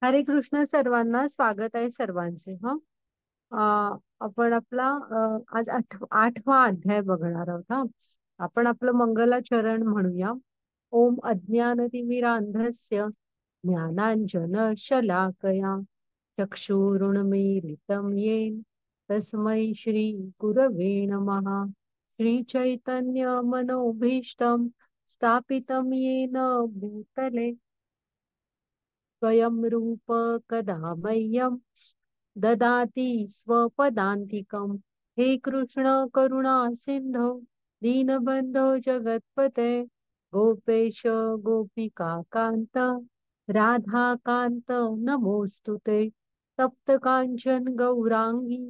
हरे कृष्ण सर्वांना स्वागत आहे सर्वांचे ह आपण आपला आज आठवा अध्याय बघणार आहोत हा. आपण आपलं मंगलाचरण म्हणूया. ओम अज्ञानतिमिरांधस्य ज्ञानांजन शलाकया चक्षुरुन्मीलितं येन तस्मै श्री गुरवे नमः. श्री चैतन्य मनोभीष्टं स्थापितं येन भूतले स्वयं रूप कदा मह्यं ददाति स्वपदान्तिकं. हे कृष्ण करुणा सिंधो दीनबंधो जगत्पते गोपेश गोपिका कांत राधा कांत नमोस्तुते. तप्त कांचन गौरांगी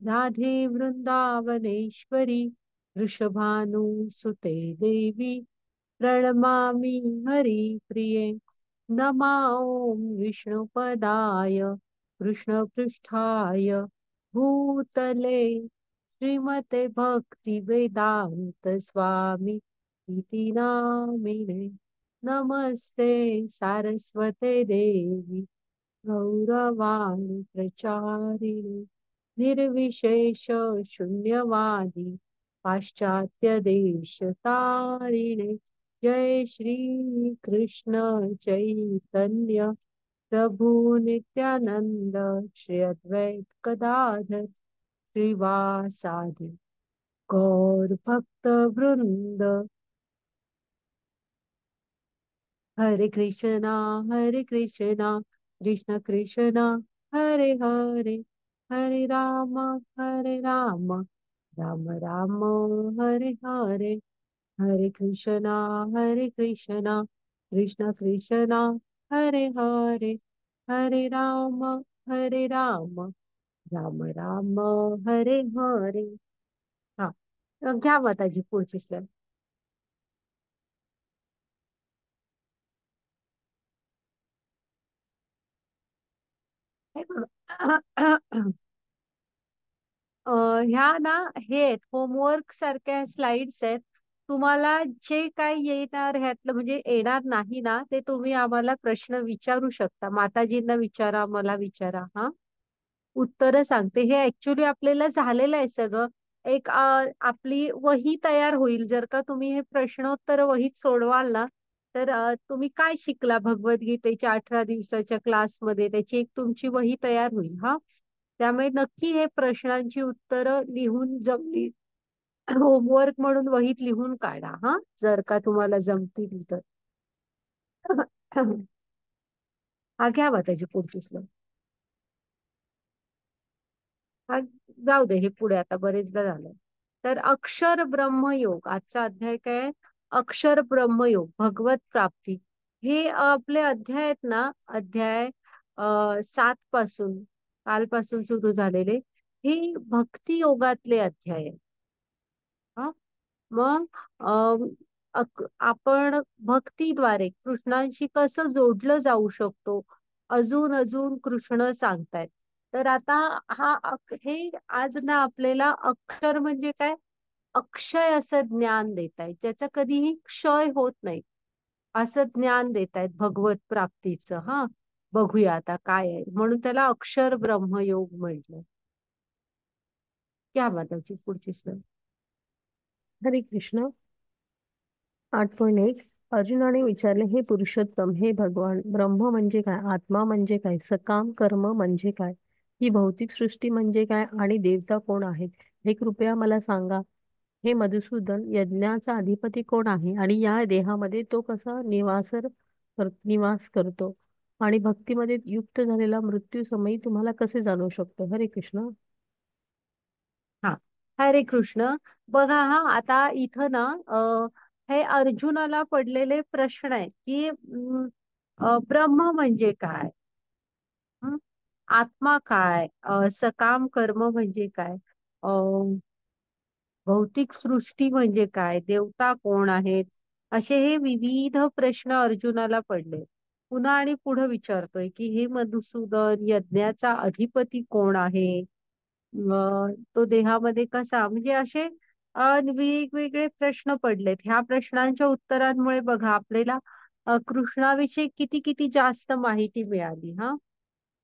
राधे वृंदावनेश्वरी वृषभानुसुते देवी प्रणमामि हरिप्रिये. नमा ओम विष्णुपदाय कृष्णपृष्ठाय भूतले श्रीमते भक्ति वेदांत स्वामी इति नामिने. नमस्ते सारस्वते देवी गौरवाणी प्रचारिणे निर्विशेष शून्यवादी पाश्चात्य देश तारिणे. जय श्री कृष्ण चैतन्य प्रभु नित्यानंद श्री अद्वैत गदाधर श्रीवासादि गौर भक्त वृंद. हरे कृष्णा कृष्ण कृष्णा हरे हरे हरे राम राम राम हरे हरे. हरे कृष्णा कृष्ण कृष्णा हरे हरे हरे राम राम हरे हरे. हा, घ्या माताजी पुढची स्लाईड. ह्या ना हे आहेत होमवर्क सारख्या स्लाइड्स आहेत. तुम्हाला जे काही येणार ह्यातलं म्हणजे येणार नाही ना ते तुम्ही आम्हाला प्रश्न विचारू शकता. माताजींना विचारा, मला विचारा. हा, उत्तर सांगते. हे ऍक्च्युली आपल्याला झालेलं आहे सगळं. एक आपली वही तयार होईल जर का तुम्ही हे प्रश्नोत्तर वहीत सोडवाल ना. तर तुम्ही काय शिकला भगवद्गीतेच्या 18 दिवसाच्या क्लासमध्ये त्याची एक तुमची वही तयार होईल. हा, त्यामुळे नक्की हे प्रश्नांची उत्तरं लिहून जमली होमवर्क म्हणून वहीत लिहून काढा. हा, जर का तुम्हाला जमतील तर. हा, घ्या बा त्याची पुढची slide. हा, जाऊ दे हे पुढे आता बरेचदा झालं. तर अक्षर ब्रह्मयोग आजचा अध्याय काय आहे? अक्षर ब्रह्मयोग भगवत प्राप्ती. हे आपले अध्याय आहेत ना. अध्याय 7 पासून कालपासून सुरू झालेले हे भक्ती योगातले अध्याय आहेत. हा, मग आपण भक्तीद्वारे कृष्णांशी कसं जोडलं जाऊ शकतो अजून अजून कृष्ण सांगतायत. तर आता हे आज ना आपल्याला अक्षर म्हणजे काय, अक्षय असं ज्ञान देत आहेत ज्याचा कधीही क्षय होत नाही असं ज्ञान देत आहेत भगवत प्राप्तीचं. हा, बघूया आता काय आहे. म्हणून त्याला अक्षर ब्रह्मयोग म्हटलं. क्या माताची पुढची slide. हरे कृष्ण. 8.1 अर्जुनाने विचारले, हे पुरुषोत्तम, हे भगवान, ब्रह्म म्हणजे काय, आत्मा म्हणजे काय, सकाम कर्म म्हणजे काय, ही भौतिक सृष्टी म्हणजे काय आणि देवता कोण आहेत, हे कृपया मला सांगा. हे मधुसूदन, यज्ञाचा अधिपती कोण आहे आणि या देहामध्ये तो कसा निवास करतो आणि भक्तीमध्ये युक्त झालेला मृत्यू समयी तुम्हाला कसे जाणू शकतो. हरे कृष्ण. हा, हरे कृष्ण. बघा हा, आता इथं ना हे अर्जुनाला पडलेले प्रश्न आहे की ब्रह्म म्हणजे काय, हं? आत्मा काय, सकाम कर्म म्हणजे काय, भौतिक सृष्टी म्हणजे काय, देवता कोण आहेत, असे हे विविध प्रश्न अर्जुनाला पडले. पुन्हा आणि पुढे विचारतोय की हे मधुसूदन, यज्ञाचा अधिपती कोण आहे, तो देहामध्ये कसा, म्हणजे असे वेगवेगळे प्रश्न पडलेत. ह्या प्रश्नांच्या उत्तरांमुळे बघा आपल्याला कृष्णाविषयी किती किती जास्त माहिती मिळाली. हा,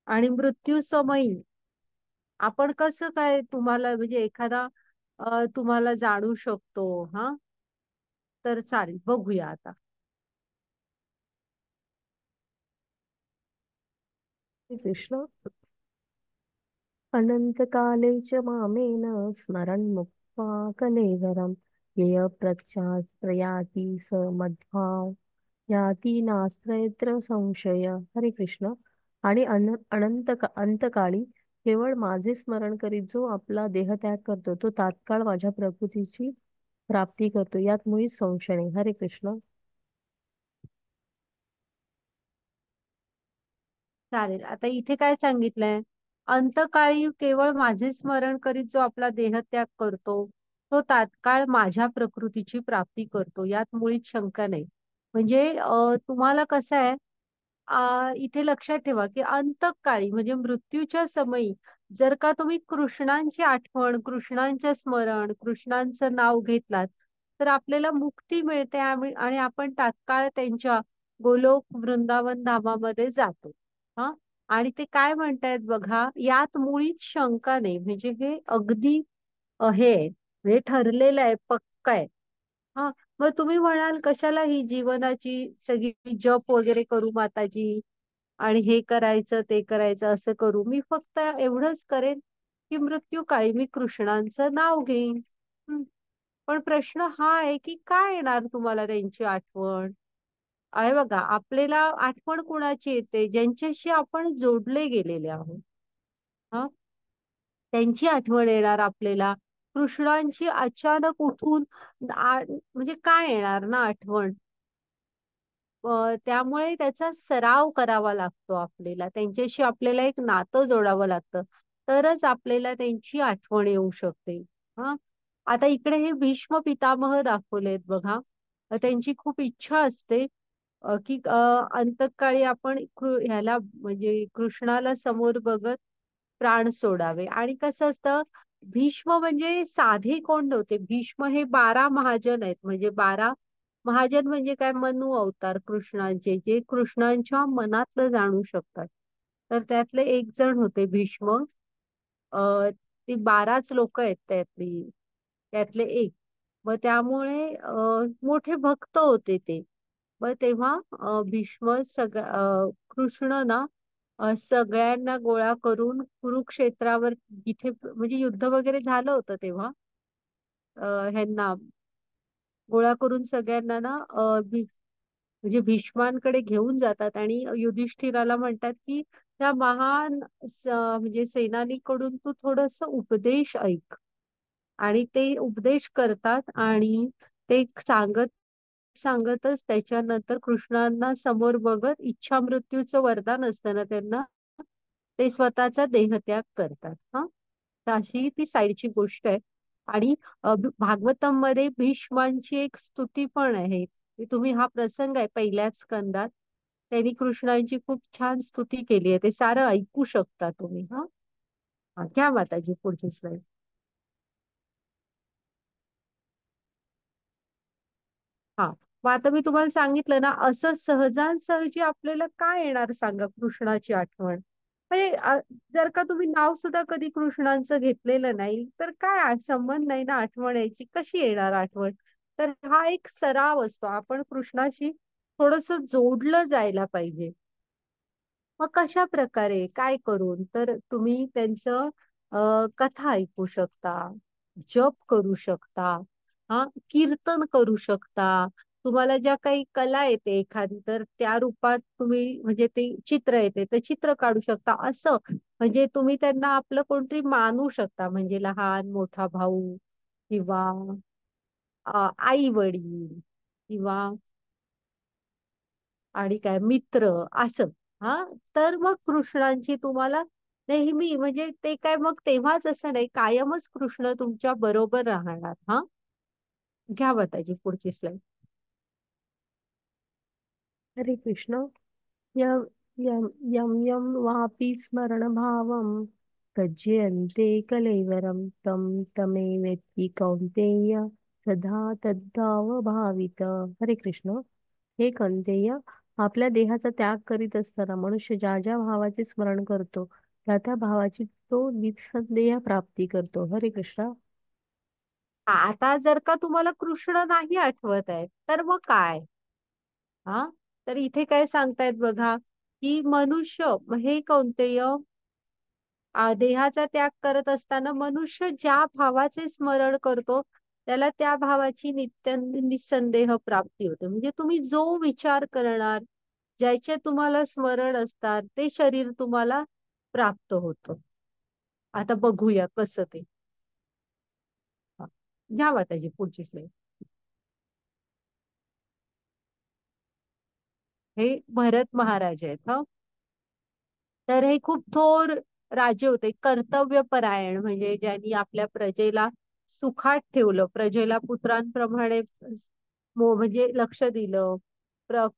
आणि मृत्यू समयी आपण कसं काय तुम्हाला म्हणजे एखादा तुम्हाला जाणू शकतो? हा, तर चालेल, बघूया आता. हरे कृष्ण. अनन्तकाले च मामेन स्मरन् मुक्त्वा कलेवरं येय प्रख्यात् प्रयाति स मध्वां याती नास्त्रयत्र संशय. हरे कृष्ण. आणि अंतकाळी केवळ माझे स्मरण करीत जो आपला देहत्याग करतो तो तात्काळ माझ्या प्रकृतीची प्राप्ती करतो, यात मुळीच संशय नाही. हरे कृष्ण. चालेल, आता इथे काय सांगितलंय? अंतकाळी केवळ माझे स्मरण करीत जो आपला देहत्याग करतो तो तात्काळ माझ्या प्रकृतीची प्राप्ती करतो, यात मुळीच शंका नाही. म्हणजे तुम्हाला कसं आहे, इथे लक्षात ठेवा की अंतकाळी म्हणजे मृत्यूच्या समयी जर का तुम्ही कृष्णांची आठवण, कृष्णांचं स्मरण, कृष्णांचं नाव घेतलात तर आपल्याला मुक्ती मिळते आणि आपण तात्काळ त्यांच्या गोलोक वृंदावन धामामध्ये जातो. हा, आणि ते काय म्हणतायत बघा, यात मुळीच शंका नाही. म्हणजे हे अगदी हे आहे, म्हणजे ठरलेलं आहे, पक्क आहे. हा, मग तुम्ही म्हणाल कशाला ही जीवनाची सगळी जप वगैरे करू माताजी, आणि हे करायचं ते करायचं असं करू? मी फक्त एवढंच करेन की मृत्यू काळी मी कृष्णांचं नाव घेईन. हं. पण प्रश्न हा आहे की काय येणार तुम्हाला त्यांची आठवण? आहे बघा, आपल्याला आठवण कुणाची येते? ज्यांच्याशी आपण जोडले गेलेले आहोत. हा, त्यांची आठवण येणार आपल्याला. कृष्णांची अचानक उठून म्हणजे काय येणार ना आठवण? त्यामुळे त्याचा सराव करावा लागतो आपल्याला. त्यांच्याशी आपल्याला एक नातं जोडावं लागतं. तरच आपल्याला त्यांची आठवण येऊ शकते. हा, आता इकडे हे भीष्म पितामह दाखवलेत बघा. त्यांची खूप इच्छा असते की अंतकाळी आपण ह्याला म्हणजे कृष्णाला समोर बघत प्राण सोडावे. आणि कसं असतं, भीष्म म्हणजे साधे कोण नव्हते. भीष्म हे 12 महाजन आहेत. म्हणजे 12 महाजन म्हणजे काय? मनु अवतार कृष्णांचे, जे कृष्णांच्या मनातलं जाणू शकतात. तर त्यातले एक जण होते भीष्म. ती 12च लोक आहेत त्यातली, त्यातले एक. मग त्यामुळे मोठे भक्त होते ते. मग तेव्हा भीष्म कृष्ण ना सगळ्यांना गोळा करून कुरुक्षेत्रावर, जिथे म्हणजे युद्ध वगैरे झालं होतं तेव्हा, ह्यांना गोळा करून सगळ्यांना ना म्हणजे भीष्मांकडे घेऊन जातात आणि युधिष्ठिराला म्हणतात की त्या महान म्हणजे सेनानीकडून तू थोडस उपदेश ऐक. आणि ते उपदेश करतात आणि ते सांगतच त्याच्यानंतर कृष्णांना समोर बघत इच्छा मृत्यूचं वरदान असताना त्यांना ते स्वतःचा देहत्याग करतात. हा, तर अशी ती साईडची गोष्ट आहे. आणि भागवतम मध्ये भीष्मांची एक स्तुती पण आहे. तुम्ही हा प्रसंग आहे पहिल्याच स्कंदात, त्यांनी कृष्णांची खूप छान स्तुती केली आहे, ते सारं ऐकू शकता तुम्ही. हा, हा, घ्या माताजी पुढची स्लाईड. हा, मग आता मी तुम्हाला सांगितलं ना, असं सहजासहजी आपल्याला काय येणार सांगा कृष्णाची आठवण? म्हणजे जर का तुम्ही नाव सुद्धा कधी कृष्णांचं घेतलेलं नाही तर काय संबंध नाही ना आठवण यायची, कशी येणार आठवण? तर हा एक सराव असतो, आपण कृष्णाशी थोडस जोडलं जायला पाहिजे. मग कशा प्रकारे काय करून? तर तुम्ही त्यांचं कथा ऐकू शकता, जप करू शकता, हा, कीर्तन करू शकता. तुम्हाला ज्या काही कला येते एखादी, तर त्या रूपात तुम्ही म्हणजे ते चित्र येते तर चित्र काढू शकता. असं म्हणजे तुम्ही त्यांना आपलं कोणतरी मानू शकता, म्हणजे लहान मोठा भाऊ किंवा आई वडील किंवा आणि काय मित्र, असं. हा, तर मग कृष्णांची तुम्हाला नेहमी म्हणजे ते काय मग तेव्हाच असं नाही, कायमच कृष्ण तुमच्या बरोबर राहणार. हा, घ्या बताजी पुढची स्लाईड. हरे कृष्ण. यं यं यं यं वापि स्मरणभावं त्यज्यन्ते कलेवरं तं तमेवेत्ति कौन्तेय सदा तद्भावभावित. हरे कृष्ण. हे कौन्तेय, आपल्या देहाचा त्याग करीत असताना मनुष्य ज्या ज्या भावाचे स्मरण करतो त्या त्या भावाची तो निसंदेह प्राप्ती करतो. हरे कृष्णा. आता जर का तुम्हाला कृष्ण नाही आठवत आहे तर मग काय? हा, तर इथे काय सांगतायत बघा, की मनुष्य हे कोणतेय देहाचा त्याग करत असताना मनुष्य ज्या भावाचे स्मरण करतो त्याला त्या भावाची निसंदेह प्राप्ती होते. म्हणजे तुम्ही जो विचार करणार, ज्याचे तुम्हाला स्मरण असतात ते शरीर तुम्हाला प्राप्त होतं. आता बघूया कसं ते. हा. घ्या माताजी पुढची स्लाईड. हे भरत महाराज आहेत. हा, तर हे खूप थोर राजे होते, कर्तव्यपरायण, म्हणजे ज्यांनी आपल्या प्रजेला सुखात ठेवलं, प्रजेला पुत्रांप्रमाणे म्हणजे लक्ष दिलं,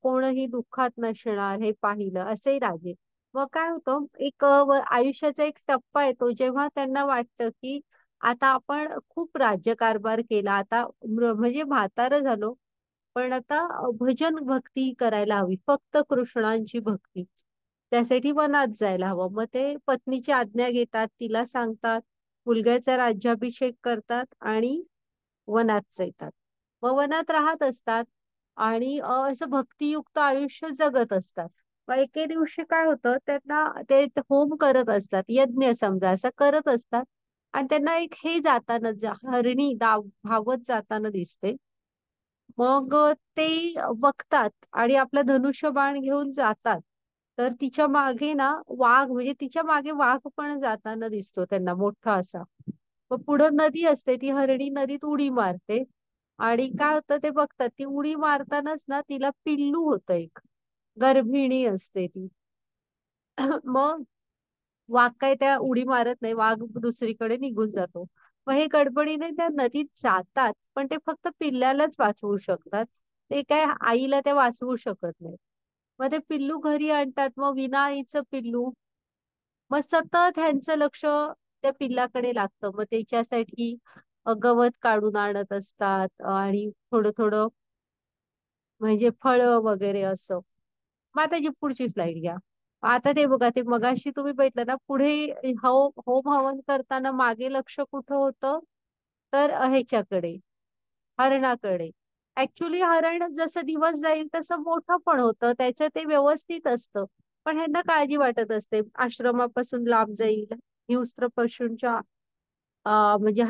कोणही दुःखात नसणार हे पाहिलं, असे राजे. मग काय होतं, एक आयुष्याचा एक टप्पा येतो जेव्हा त्यांना वाटतं की आता आपण खूप राज्यकारभार केला, आता म्हणजे म्हातारं झालो, पण आता भजन भक्ती करायला हवी, फक्त कृष्णांची भक्ती. त्यासाठी वनात जायला हवं. मग ते पत्नीची आज्ञा घेतात, तिला सांगतात, मुलग्याचा राज्याभिषेक करतात आणि वनात येतात. मग वनात राहत असतात आणि असं भक्तियुक्त आयुष्य जगत असतात. मग एके दिवशी काय होतं, त्यांना ते होम करत असतात, यज्ञ समजा असं करत असतात, आणि त्यांना एक हे जाताना हरणी धावत जाताना दिसते. मग ते बघतात आणि आपलं धनुष्यबाण घेऊन जातात. तर तिच्या मागे ना वाघ, म्हणजे तिच्या मागे वाघ पण जाताना दिसतो त्यांना, मोठा असा. मग पुढं नदी असते, ती हरणी नदीत उडी मारते आणि काय होतं ते बघतात. ती उडी मारतानाच ना तिला पिल्लू होतं एक, गर्भिणी असते ती. मग वाघ काय त्या उडी मारत नाही, वाघ दुसरीकडे निघून जातो. मग हे गडबडीने त्या नदीत जातात, पण ते फक्त पिल्ल्यालाच वाचवू शकतात, ते काय आईला त्या वाचवू शकत नाही. मग ते पिल्लू घरी आणतात, मग विना आईचं पिल्लू. मग सतत ह्यांचं लक्ष त्या पिल्लाकडे लागतं, मग त्याच्यासाठी गवत काढून आणत असतात आणि थोडं थोडं म्हणजे फळं वगैरे असं. मग आता जी पुढची स्लाइड घ्या. आता ते बघा, ते मगाशी तुम्ही बघितलं ना, पुढे होम हवन करताना मागे लक्ष कुठं होतं, तर ह्याच्याकडे, हरणाकडे. ऍक्च्युली हरण जसं दिवस जाईल तसं मोठं पण होतं, त्याचं ते व्यवस्थित असतं. पण ह्यांना काळजी वाटत असते, आश्रमापासून लांब जाईल, हिंस्त्र पशूंच्या म्हणजे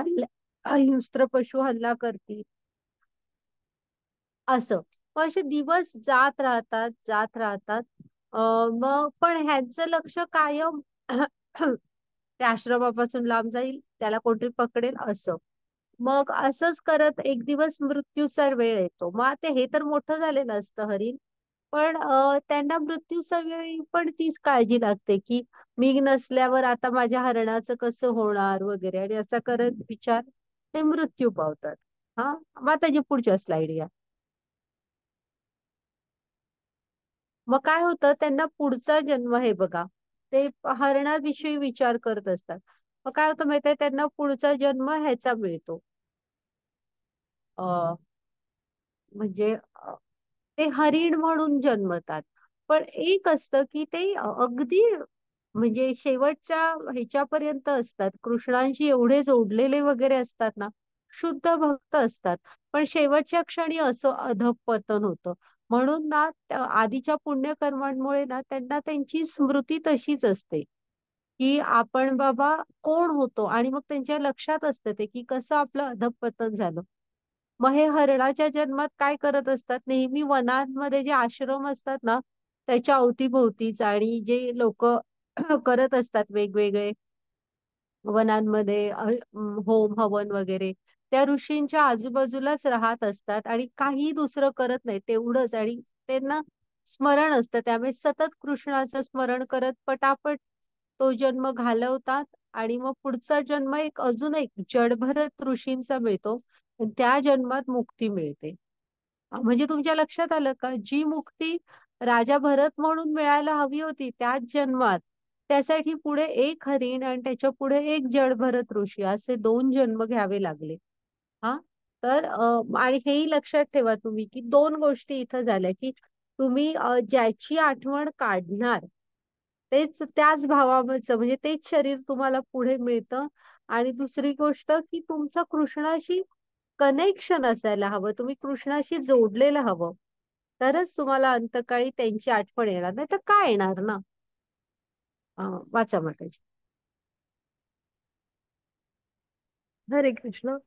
हिंस्त्र पशु हल्ला करतील असं. मग असे दिवस जात राहतात, जात राहतात. मग पण ह्यांचं लक्ष कायम त्या आश्रमापासून लांब जाईल, त्याला कोणतरी पकडेल असं. मग असंच करत एक दिवस मृत्यूचा वेळ येतो. मग ते हे तर मोठं झालेलं असतं हरीण, पण त्यांना मृत्यूच्या वेळी पण तीच काळजी लागते, की मी नसल्यावर आता माझ्या हरणाचं कसं होणार वगैरे, आणि असा करत विचार ते मृत्यू पावतात. हा, मग त्याची पुढच्या स्लाइड घ्या. मग काय होतं, त्यांना पुढचा जन्म, हे बघा, ते हरणाविषयी विचार करत असतात. मग काय होतं माहितीये, त्यांना पुढचा जन्म ह्याचा मिळतो, म्हणजे ते हरिण म्हणून जन्मतात. पण एक असतं की ते अगदी म्हणजे शेवटच्या ह्याच्यापर्यंत असतात, कृष्णांशी एवढे जोडलेले वगैरे असतात ना, शुद्ध भक्त असतात. पण शेवटच्या क्षणी असं अधःपतन होतं. म्हणून ना आधीच्या पुण्यकर्मांमुळे ना त्यांना त्यांची स्मृती तशीच असते, की आपण बाबा कोण होतो, आणि मग त्यांच्या लक्षात असतं ते की कसं आपलं अधःपतन झालं. मग हे हरणाच्या जन्मात काय करत असतात, नेहमी वनांमध्ये जे आश्रम असतात ना त्याच्या अवतीभोवतीच, आणि जे लोक करत असतात वेगवेगळे वनांमध्ये होम हवन वगैरे, त्या ऋषींच्या आजूबाजूलाच राहत असतात आणि काही दुसरं करत नाही, तेवढंच. आणि त्यांना स्मरण असतं, त्यामुळे सतत कृष्णाचं स्मरण करत पटापट तो जन्म घालवतात. आणि मग पुढचा जन्म एक अजून एक जडभरत ऋषींचा मिळतो, आणि त्या जन्मात मुक्ती मिळते. म्हणजे तुमच्या लक्षात आलं का, जी मुक्ती राजा भरत म्हणून मिळायला हवी होती त्याच जन्मात, त्यासाठी पुढे एक हरिण आणि त्याच्या पुढे एक जडभरत ऋषी, असे दोन जन्म घ्यावे लागले. हा, तर आणि हेही लक्षात ठेवा तुम्ही, की दोन गोष्टी इथं झाल्या, की तुम्ही ज्याची आठवण काढणार त्याच भावाचं म्हणजे तेच शरीर तुम्हाला पुढे मिळतं. आणि दुसरी गोष्ट की तुमचं कृष्णाशी कनेक्शन असायला हवं, तुम्ही कृष्णाशी जोडलेलं हवं, तरच तुम्हाला अंतकाळी त्यांची आठवण येणार, नाही तर काय येणार ना. वाचा माताजी. हरे कृष्ण.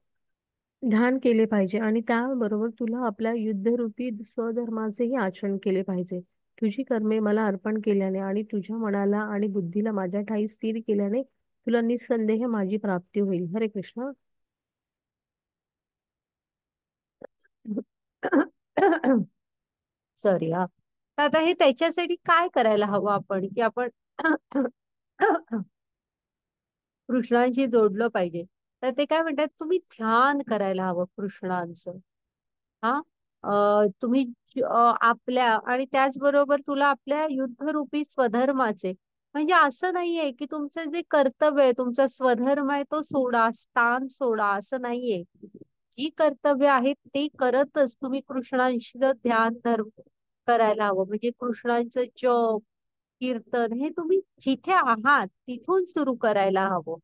ध्यान केले पाहिजे आणि त्याबरोबर तुला आपल्या युद्धरूपी स्वधर्माचेही आचरण केले पाहिजे. तुझी कर्मे मला अर्पण केल्याने आणि तुझ्या मनाला आणि बुद्धीला माझ्या ठायी स्थिर केल्याने तुला निस्संदेह माझी प्राप्ती होईल. हरे कृष्ण. सॉरी हा. तर आता हे त्याच्यासाठी काय करायला हवं आपण, की आपण कृष्णांशी जोडलं पाहिजे. तर ते काय म्हणतात, तुम्ही ध्यान करायला हवं कृष्णांचं. हा. तुम्ही आपल्या आणि त्याचबरोबर तुला आपल्या युद्धरूपी स्वधर्माचे, म्हणजे असं नाहीये की तुमचं जे कर्तव्य आहे, तुमचा स्वधर्म आहे तो सोडा, स्थान सोडा, असं नाहीये. जी कर्तव्य आहेत ते करतच तुम्ही कृष्णांशी ध्यान धर्म करायला हवं. म्हणजे कृष्णांचं जप, कीर्तन हे तुम्ही जिथे आहात तिथून सुरू करायला हवं.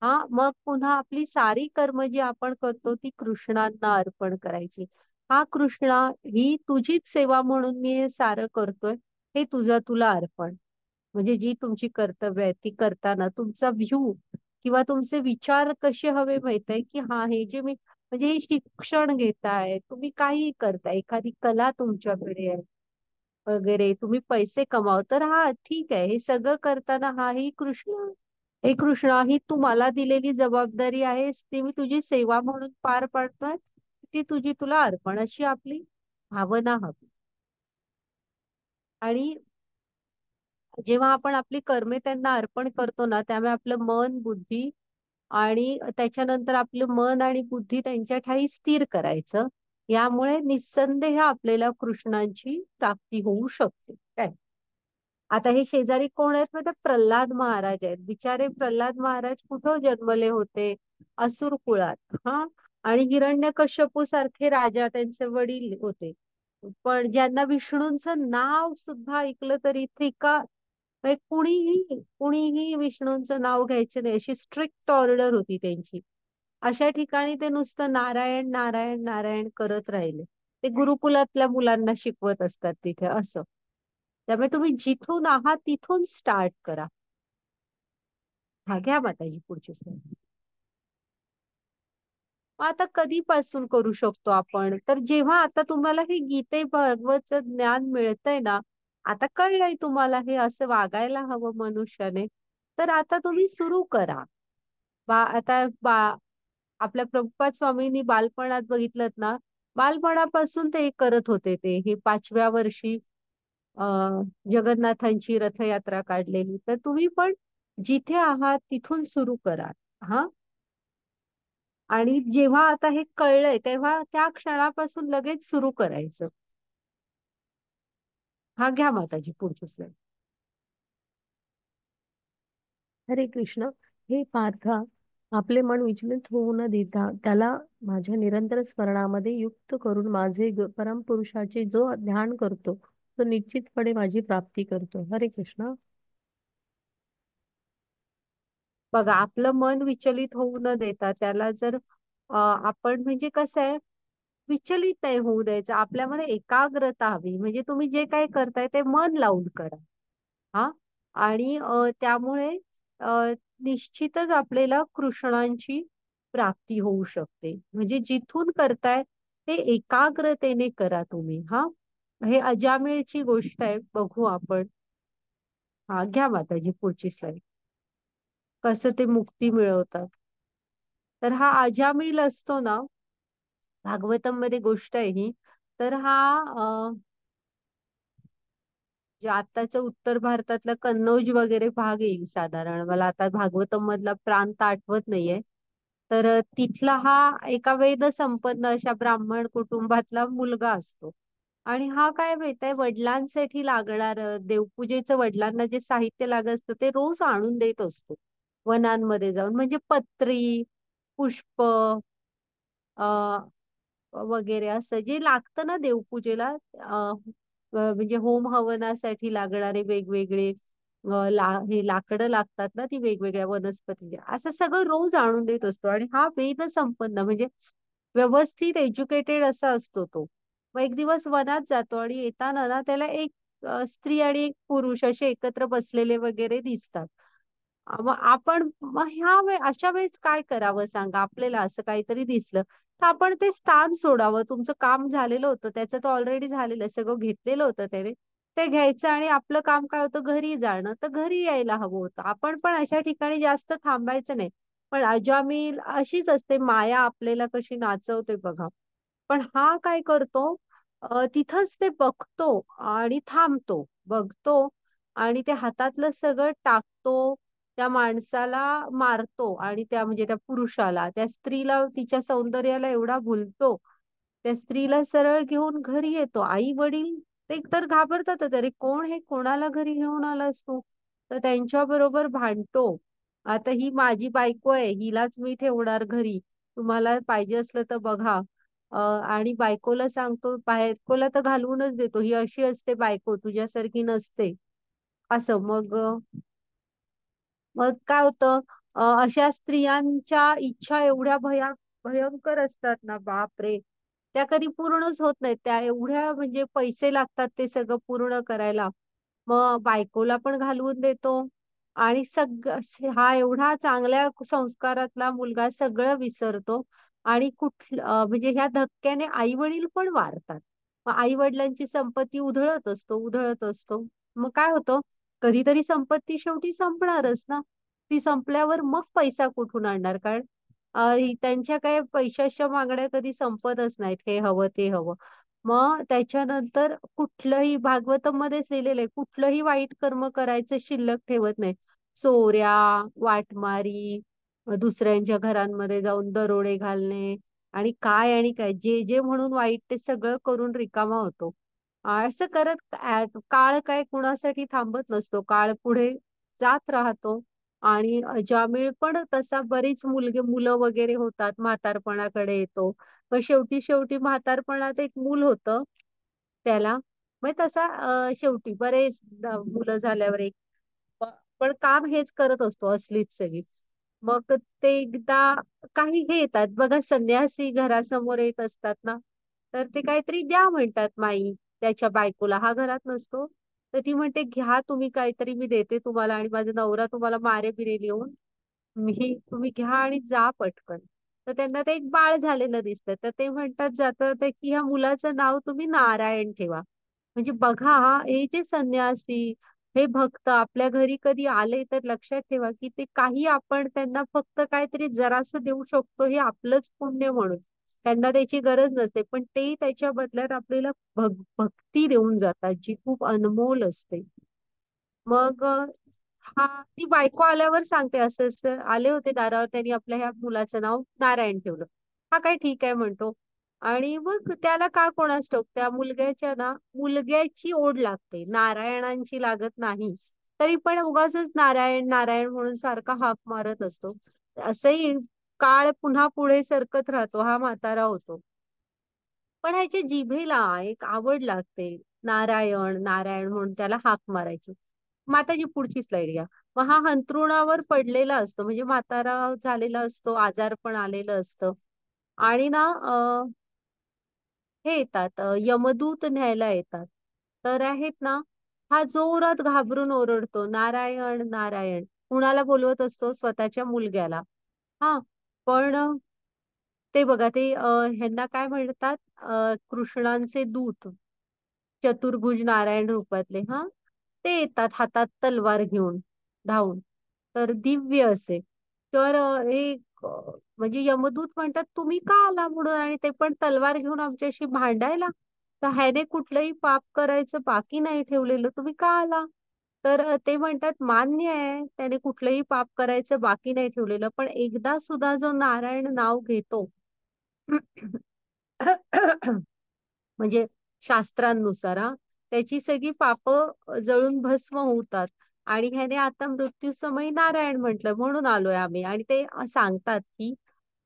हा. मग पुन्हा आपली सारी कर्म जी आपण करतो ती कृष्णांना अर्पण करायची. हा कृष्णा, ही तुझीच सेवा म्हणून मी हे सारं करतोय, हे तुझं तुला अर्पण. म्हणजे जी तुमची कर्तव्य आहे ती करताना तुमचा व्ह्यू किंवा तुमचे विचार कसे हवे माहित आहे, की हा हे जे मी म्हणजे हे शिक्षण घेताय, तुम्ही काही करताय, एखादी कला तुमच्याकडे आहे वगैरे, तुम्ही पैसे कमाव, तर हा ठीक आहे, हे सगळं करताना हा ही कृष्ण, हे कृष्णा, ही तू मला दिलेली जबाबदारी आहे, ती मी तुझी सेवा म्हणून पार पाडतोय, ती तुझी तुला अर्पण, अशी आपली भावना हवी. आणि जेव्हा आपण आपली कर्मे त्यांना अर्पण करतो ना, त्यामुळे आपलं मन, बुद्धी आणि त्याच्यानंतर आपलं मन आणि बुद्धी त्यांच्या ठायी स्थिर करायचं. यामुळे निस्संदेह आपल्याला कृष्णांची प्राप्ती होऊ शकते. काय आता हे शेजारी कोण आहेत माहिती आहे? प्रल्हाद महाराज आहेत. बिचारे प्रल्हाद महाराज कुठं जन्मले होते? असुर कुळात. हा. आणि हिरण्यकश्यपू सारखे राजा त्यांचे वडील होते. पण ज्यांना विष्णूंचं नाव सुद्धा ऐकलं तरी इथे का म्हणजे कुणीही विष्णूंचं नाव घ्यायचं नाही, अशी स्ट्रिक्ट ऑर्डर होती त्यांची. अशा ठिकाणी ते नुसतं नारायण नारायण नारायण करत राहिले. ते गुरुकुलातल्या मुलांना शिकवत असतात तिथे असं. त्यामुळे तुम्ही जिथून आहात तिथून स्टार्ट करा. हा, घ्या माताजी पुढची slide. मग आता कधीपासून करू शकतो आपण, तर जेव्हा आता तुम्हाला हे गीते भागवतचं ज्ञान मिळतंय ना, आता कळलंय तुम्हाला हे असं वागायला हवं मनुष्याने, तर आता तुम्ही सुरू करा. आता आपल्या प्रभुपाद स्वामींनी बालपणात बघितलं ना, बालपणापासून ते करत होते, ते हे 5व्या वर्षी जगन्नाथांची रथयात्रा काढलेली, तर तुम्ही पण जिथे आहात तिथून सुरू करा. हा. आणि जेव्हा आता हे कळलंय तेव्हा त्या क्षणापासून लगेच सुरू करायचं. हा, घ्या माताजी पुढची slide. हरे कृष्ण. हे पार्था, आपले मन विचलित होऊ न देता त्याला माझ्या निरंतर स्मरणामध्ये युक्त करून माझे परमपुरुषाचे जो ध्यान करतो तो निश्चितपणे माझी प्राप्ती करतो. हरे कृष्ण. बघा, आपलं मन विचलित होऊ न देता त्याला जर आपण म्हणजे कसं आहे, विचलित नाही होऊ द्यायचं, आपल्यामध्ये एकाग्रता हवी. म्हणजे तुम्ही जे काही करताय ते मन लावून करा. हा. आणि त्यामुळे अ, निश्चितच आपल्याला कृष्णांची प्राप्ती होऊ शकते. म्हणजे जिथून करताय ते एकाग्रतेने करा तुम्ही. हा. हे अजामिळची गोष्ट आहे, बघू आपण. हा, घ्या माताजी पुढची स्लाईड. कसं ते मुक्ती मिळवतात. तर हा अजामिल असतो ना, भागवतम मध्ये गोष्ट आहे ही. तर हा जे आताचं उत्तर भारतातला कन्नौज वगैरे भाग येईल साधारण, मला आता भागवतम मधला प्रांत आठवत नाहीये. तर तिथला हा एका वेद संपन्न अशा ब्राह्मण कुटुंबातला मुलगा असतो. आणि हा काय माहितीये, वडिलांसाठी लागणार देवपूजेचं वडिलांना जे साहित्य लागत असतं ते रोज आणून देत असतो वनांमध्ये जाऊन. म्हणजे पत्री, पुष्प अ वगैरे असं जे लागतं ना देवपूजेला, म्हणजे होम हवनासाठी लागणारे वेगवेगळे हे लाकडं लागतात ना, ती वेगवेगळ्या वनस्पती, असं सगळं रोज आणून देत असतो. आणि हा वेद संपन्न म्हणजे व्यवस्थित एज्युकेटेड असा असतो तो. मग एक दिवस वनात जातो आणि येताना ना त्याला एक स्त्री आणि एक पुरुष असे एकत्र बसलेले वगैरे दिसतात. मग आपण मग अशा वेळेस काय करावं सांगा? आपल्याला असं काहीतरी दिसलं तर आपण ते स्थान सोडावं. तुमचं काम झालेलं होतं, त्याचं तर ऑलरेडी झालेलं, सगळं घेतलेलं होतं त्याने, ते घ्यायचं आणि आपलं काम काय होतं, घरी जाणं. तर घरी यायला हवं होतं. आपण पण अशा ठिकाणी जास्त थांबायचं नाही. पण अजामिल अशीच असते, माया आपल्याला कशी नाचवते बघा. पण हा काय करतो, तिथंच ते बघतो आणि थांबतो, बघतो आणि ते हातातलं सगळं टाकतो, त्या माणसाला मारतो आणि त्या म्हणजे त्या पुरुषाला, त्या स्त्रीला, तिच्या सौंदर्याला एवढा भुलतो, त्या स्त्रीला सरळ घेऊन घरी येतो. आई वडील ते तर घाबरतातच, अरे कोण हे, कोणाला घरी घेऊन आलास तू? तर त्यांच्या बरोबर भांडतो. आता ही माझी बायको आहे, हिलाच मी ठेवणार घरी, तुम्हाला पाहिजे असलं तर बघा. आणि बायकोला सांगतो, बायकोला तर घालवूनच देतो, ही अशी असते बायको, तुझ्यासारखी नसते. असं मग काय होतं, अशा स्त्रियांच्या इच्छा एवढ्या भयंकर असतात ना, बापरे, त्या कधी पूर्णच होत नाहीत. त्या एवढ्या म्हणजे पैसे लागतात ते सगळं पूर्ण करायला. मग बायकोला पण घालवून देतो आणि हा एवढा चांगल्या संस्कारातला मुलगा सगळं विसरतो आणि म्हणजे ह्या धक्क्याने आई वडील पण वारतात. मग आई वडिलांची संपत्ती उधळत असतो, उधळत असतो. मग काय होतं, कधीतरी संपत्ती शेवटी संपणारच ना. ती संपल्यावर मग पैसा कुठून आणणार? कारण त्यांच्या काय पैशाच्या मागण्या कधी संपतच नाहीत, हे हवं ते हवं. मग त्याच्यानंतर कुठलंही भागवतम मध्येच लिहिलेलं आहे, कुठलंही वाईट कर्म करायचं शिल्लक ठेवत नाही. चोऱ्या, वाटमारी, दुसऱ्यांच्या घरांमध्ये जाऊन दरोडे घालणे आणि काय जे जे म्हणून वाईट ते सगळं करून रिकामा होतो. असं करत काळ काय कुणासाठी थांबत नसतो, काळ पुढे जात राहतो. आणि अजामिळ पण तसा बरीच मुलं वगैरे होतात, म्हातारपणाकडे येतो. मग शेवटी शेवटी म्हातारपणात एक मूल होतं त्याला. मग तसा शेवटी बरेच मुलं झाल्यावर एक पण काम हेच करत असतो, असलीच सगळी. मग ते एकदा काही हे येतात बघा, संन्यासी घरासमोर येत असतात ना, तर ते काहीतरी द्या म्हणतात माई त्याच्या बायकोला, हा घरात नसतो. तर ती म्हणते, घ्या तुम्ही काहीतरी, मी देते तुम्हाला आणि माझा नवरा तुम्हाला मारे बिरे लिहून, तुम्ही घ्या आणि जा पटकन. तर त्यांना ते एक बाळ झालेलं दिसतं, तर ते म्हणतात जातं ते की ह्या मुलाचं नाव तुम्ही नारायण ठेवा. म्हणजे बघा, हे जे संन्यासी, हे भक्त आपल्या घरी कधी आले तर लक्षात ठेवा की ते काही आपण त्यांना फक्त काहीतरी जरासं देऊ शकतो, हे आपलंच पुण्य म्हणून. त्यांना त्याची गरज नसते, पण ते त्याच्या बदल्यात आपल्याला भक्ती देऊन जातात, जी खूप अनमोल असते. मग हा ती बायको आल्यावर सांगते, असं असं आले होते दारावर, त्यांनी आपल्या ह्या मुलाचं नाव नारायण ठेवलं. हा काय ठीक आहे म्हणतो. आणि मग त्याला का कोणास ठाऊक त्या मुलग्याच्या ना, मुलग्याची ओढ लागते, नारायणांची लागत नाही. तरी पण उगाचच नारायण नारायण म्हणून सारखा हाक मारत असतो. असंही काळ पुन्हा पुढे सरकत राहतो, हा म्हातारा होतो. पण ह्याच्या जिभेला एक आवड लागते, नारायण नारायण म्हणून त्याला हाक मारायची. माताजी पुढची स्लाइड घ्या. मग हा अंथरुणावर पडलेला असतो, म्हणजे म्हातारा झालेला असतो, आजार पण आलेलं असतं. आणि ना हे येतात, यमदूत न्यायला येतात. तर आहेत ना, हा जोरात घाबरून ओरडतो, नारायण नारायण. कुणाला बोलवत असतो? स्वतःच्या मुलग्याला. हा, पण ते बघा, ते ह्यांना काय म्हणतात, कृष्णांचे दूत, चतुर्भुज नारायण रूपातले, हा, ते येतात हातात तलवार घेऊन धावून. तर दिव्य असे. तर म्हणजे यमदूत म्हणतात, तुम्ही का आला म्हणून, आणि ते पण तलवार घेऊन आमच्याशी भांडायला? तर ह्याने कुठलंही पाप करायचं बाकी नाही ठेवलेलं, तुम्ही का आला? तर ते म्हणतात, मान्य आहे, त्याने कुठलंही पाप करायचं बाकी नाही ठेवलेलं, पण एकदा सुद्धा जो नारायण नाव घेतो म्हणजे शास्त्रांनुसार, हा, त्याची सगळी पाप जळून भस्म होतात. आणि ह्याने आता मृत्यू समय नारायण म्हटलं म्हणून आलोय आम्ही. आणि ते सांगतात की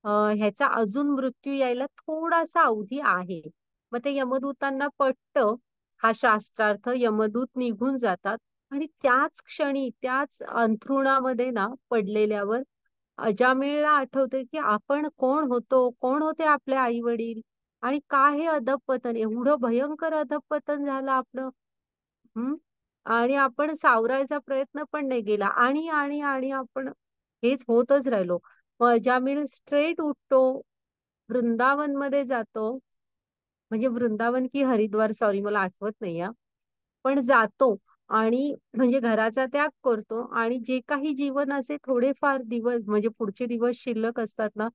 ह्याचा अजून मृत्यू यायला थोडासा अवधी आहे. मग ते यमदूतांना पटतं हा शास्त्रार्थ यमदूत निघून जातात आणि त्याच क्षणी त्याच अंथरुणामध्ये ना पडलेल्यावर अजामिळला आठवते की आपण कोण होतो, कोण होते आपले आई वडील, आणि का हे अधःपतन, एवढं भयंकर अधःपतन झालं आपलं. हं. आणि आपण सावरायचा प्रयत्न पण नाही केला आणि आपण हेच होतच राहिलो. मग अजामिल स्ट्रेट उठतो, वृंदावनमध्ये जातो. म्हणजे वृंदावन की हरिद्वार, सॉरी मला आठवत नाही हा. पण जातो आणि म्हणजे घराचा त्याग करतो आणि जे काही जीवनाचे थोडेफार दिवस म्हणजे पुढचे दिवस शिल्लक असतात ना,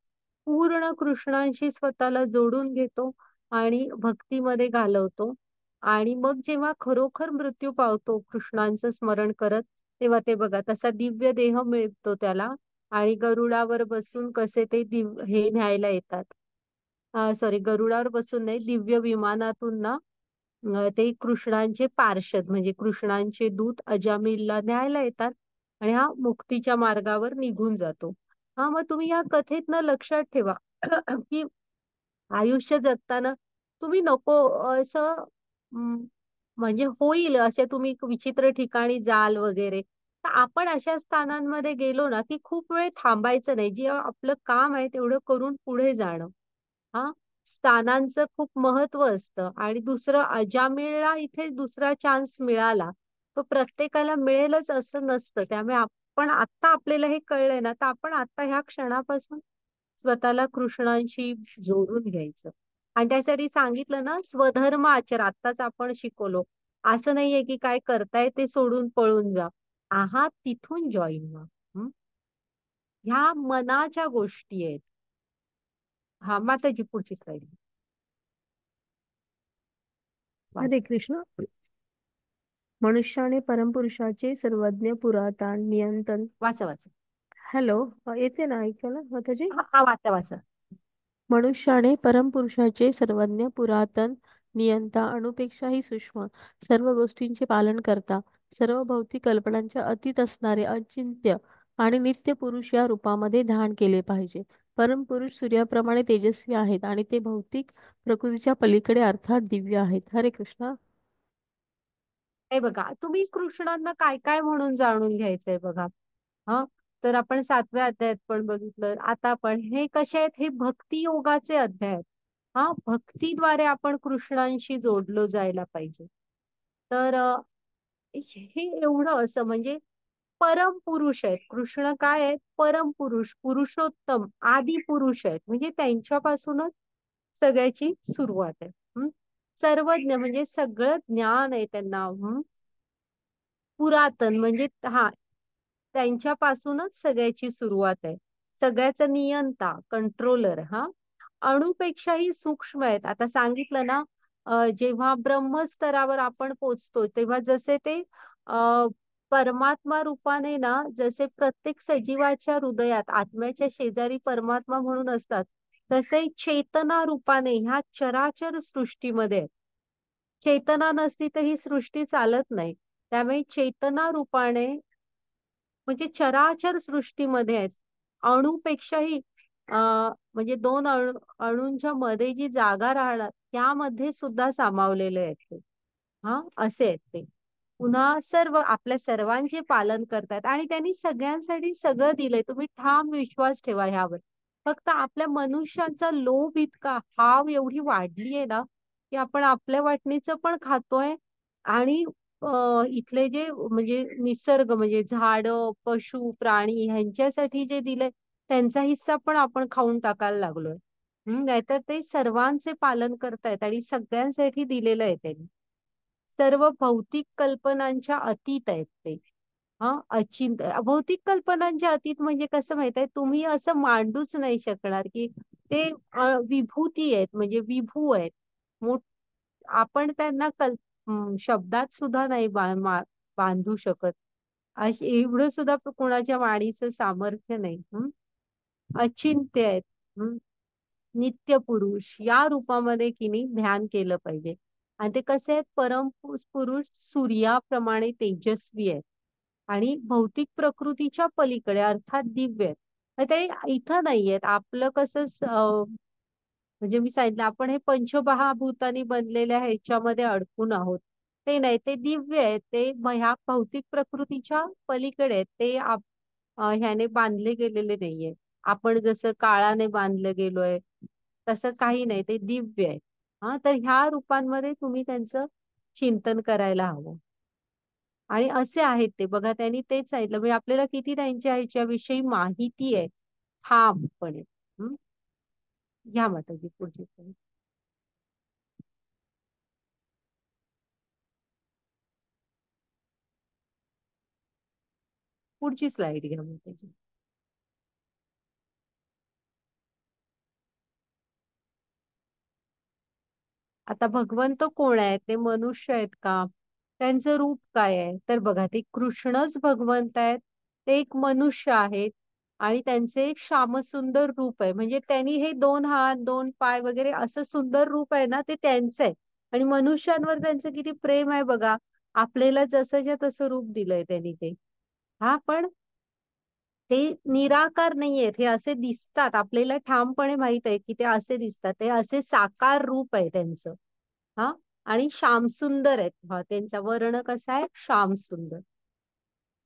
पूर्ण कृष्णांशी स्वतःला जोडून घेतो आणि भक्तीमध्ये घालवतो. आणि मग जेव्हा खरोखर मृत्यू पावतो कृष्णांचं स्मरण करत, तेव्हा ते बघा तसा दिव्य देह मिळतो त्याला आणि गरुडावर बसून कसे ते हे न्यायला येतात. सॉरी, गरुडावर बसून नाही, दिव्य विमानातून ना ते कृष्णांचे पार्षद म्हणजे कृष्णांचे दूत अजामिलला न्यायला येतात आणि हा मुक्तीच्या मार्गावर निघून जातो. हा, मग तुम्ही या कथेतनं लक्षात ठेवा की आयुष्य जगताना तुम्ही नको असं अं, म्हणजे होईल असे तुम्ही विचित्र ठिकाणी जाल वगैरे, तर आपण अशा स्थानांमध्ये गेलो ना की खूप वेळ थांबायचं नाही, जे आपलं काम आहे तेवढं करून पुढे जाणं. हा, स्थानांचं खूप महत्व असतं. आणि दुसरं, अजामिळला इथे दुसरा चान्स मिळाला, तो प्रत्येकाला मिळेलच असं नसतं. त्यामुळे आपण आता आपल्याला हे कळलंय ना, तर आपण आता ह्या क्षणापासून स्वतःला कृष्णांशी जोडून घ्यायचं. आणि त्यासाठी सांगितलं ना, स्वधर्म आचर, आत्ताच आपण शिकवलो. असं नाहीये की काय करताय ते सोडून पळून जा. आहात तिथून जॉईन व्हा. हं? ह्या मनाच्या गोष्टी आहेत. हा, माताजी पुढची स्लाईड हरे वाचा. कृष्ण. मनुष्याने परमपुरुषाचे सर्वज्ञ पुरातन नियंत्रण. वाचा वाचा. हॅलो, येते ना ऐकायला माताजी? हा हा, वाचा वाचा. मनुष्याने परमपुरुषाचे सर्वज्ञ पुरातन नियंता अणुपेक्षाही सूक्ष्म सर्व गोष्टींचे पालन करता सर्व भौतिक कल्पनांच्या अतीत असणारे अचिंत्य आणि नित्य पुरुष या रूपामध्ये ध्यान केले पाहिजे. परमपुरुष सूर्याप्रमाणे तेजस्वी आहेत आणि ते भौतिक प्रकृतीच्या पलीकडे अर्थात दिव्य आहेत. हरे कृष्णा. हे बघा, तुम्ही कृष्णांना काय काय म्हणून जाणून घ्यायचंय बघा. हा, तर आपण 7व्या अध्यायात पण बघितलं, आता आपण हे कसे आहेत, हे भक्ती योगाचे अध्याय आहेत. हा, भक्तीद्वारे आपण कृष्णांशी जोडलो जायला पाहिजे. तर हे एवढं असं म्हणजे परम पुरुष आहेत कृष्ण. काय आहेत? परम पुरुष, पुरुषोत्तम, आदी पुरुष आहेत, म्हणजे त्यांच्यापासूनच सगळ्याची सुरुवात आहे. सर्वज्ञ म्हणजे सगळं ज्ञान आहे त्यांना. पुरातन म्हणजे हा, त्यांच्यापासूनच सगळ्याची सुरुवात आहे. सगळ्याचा नियंता, कंट्रोलर. हा, अणुपेक्षाही सूक्ष्म आहेत. आता सांगितलं ना, जेव्हा ब्रह्मस्तरावर आपण पोचतो तेव्हा जसे ते अ, परमात्मा रूपाने ना, जसे प्रत्येक सजीवाच्या हृदयात आत्म्याच्या शेजारी परमात्मा म्हणून असतात, तसे चेतना रूपाने ह्या चराचर सृष्टीमध्ये आहेत. चेतना नसती तर ही सृष्टी चालत नाही. त्यामुळे चेतना रूपाने म्हणजे चराचर सृष्टीमध्ये आहेत. अणुपेक्षाही म्हणजे दोन अणूंच्या मध्ये जी जागा राहणार त्यामध्ये सुद्धा सामावलेले आहेत ते. हा, असे आहेत ते. पुन्हा सर्व आपल्या सर्वांचे पालन करतात आणि त्यांनी सगळ्यांसाठी सगळं दिलंय. तुम्ही ठाम विश्वास ठेवा ह्यावर. फक्त आपल्या मनुष्यांचा लोभ इतका, हाव एवढी वाढली आहे ना, की आपण आपल्या वाटणीचं पण खातोय आणि इथले जे म्हणजे निसर्ग म्हणजे झाड, पशु, प्राणी ह्यांच्यासाठी जे दिलंय त्यांचा हिस्सा पण आपण खाऊन टाकायला लागलोय. नाहीतर ते सर्वांचे पालन करतायत आणि सगळ्यांसाठी दिलेलं आहे त्यांनी. सर्व भौतिक कल्पनांच्या अतीत आहेत ते. हा, अचिंत्य भौतिक कल्पनांच्या अतीत म्हणजे कसं माहित आहे, तुम्ही असं मांडूच नाही शकणार की ते विभूती आहेत, म्हणजे विभू आहेत. मोठ आपण त्यांना शब्दात सुद्धा नाही बांधू शकत. अशी एवढं सुद्धा कोणाच्या वाणीचं सामर्थ्य नाही. अचिंत्य आहेत. नित्य पुरुष या रूपामध्ये किनी ध्यान केलं पाहिजे. आणि ते कसे आहेत? परम पुरुष सूर्याप्रमाणे तेजस्वी आहेत आणि भौतिक प्रकृतीच्या पलीकडे अर्थात दिव्य आहेत. तर ते इथं नाहीयेत. आपलं कसं म्हणजे मी सांगितलं, आपण हे पंचमहाभूतानी बनलेल्या ह्याच्यामध्ये अडकून आहोत. ते नाही, ते दिव्य आहे. ते ह्या भौतिक प्रकृतीच्या पलीकडे आहेत. ते ह्याने बांधले गेलेले नाहीये. आपण जसं काळाने बांधलं गेलोय तसं काही नाही, ते दिव्य आहे. हा, तर ह्या रूपांमध्ये तुम्ही त्यांचं चिंतन करायला हवं. आणि असे आहेत ते बघा, त्यांनी तेच सांगितलं. म्हणजे आपल्याला किती त्यांच्या ह्याच्याविषयी माहिती आहे ठामपणे. हम्म. घ्या माताजी पुढची slide. पुढची स्लाइड घ्या माताजी. आता भगवंत कोण आहे? ते मनुष्य आहेत का? त्यांचं रूप काय आहे? तर बघा, ते कृष्णच भगवंत आहेत. ते एक मनुष्य आहेत आणि त्यांचे एक श्यामसुंदर रूप आहे. म्हणजे त्यांनी हे 2 हात 2 पाय वगैरे असं सुंदर रूप आहे ना, ते त्यांचं आहे. आणि मनुष्यांवर त्यांचं किती प्रेम आहे बघा. आपल्याला जसंच्या तसं रूप दिलंय त्यांनी ते. हा, पण ते निराकार नाहीयेत. हे असे दिसतात. आपल्याला ठामपणे माहित आहे की ते असे दिसतात. ते असे साकार रूप आहे त्यांचं. हा, आणि श्यामसुंदर आहेत. हा, त्यांचा वर्ण कसा आहे? श्यामसुंदर.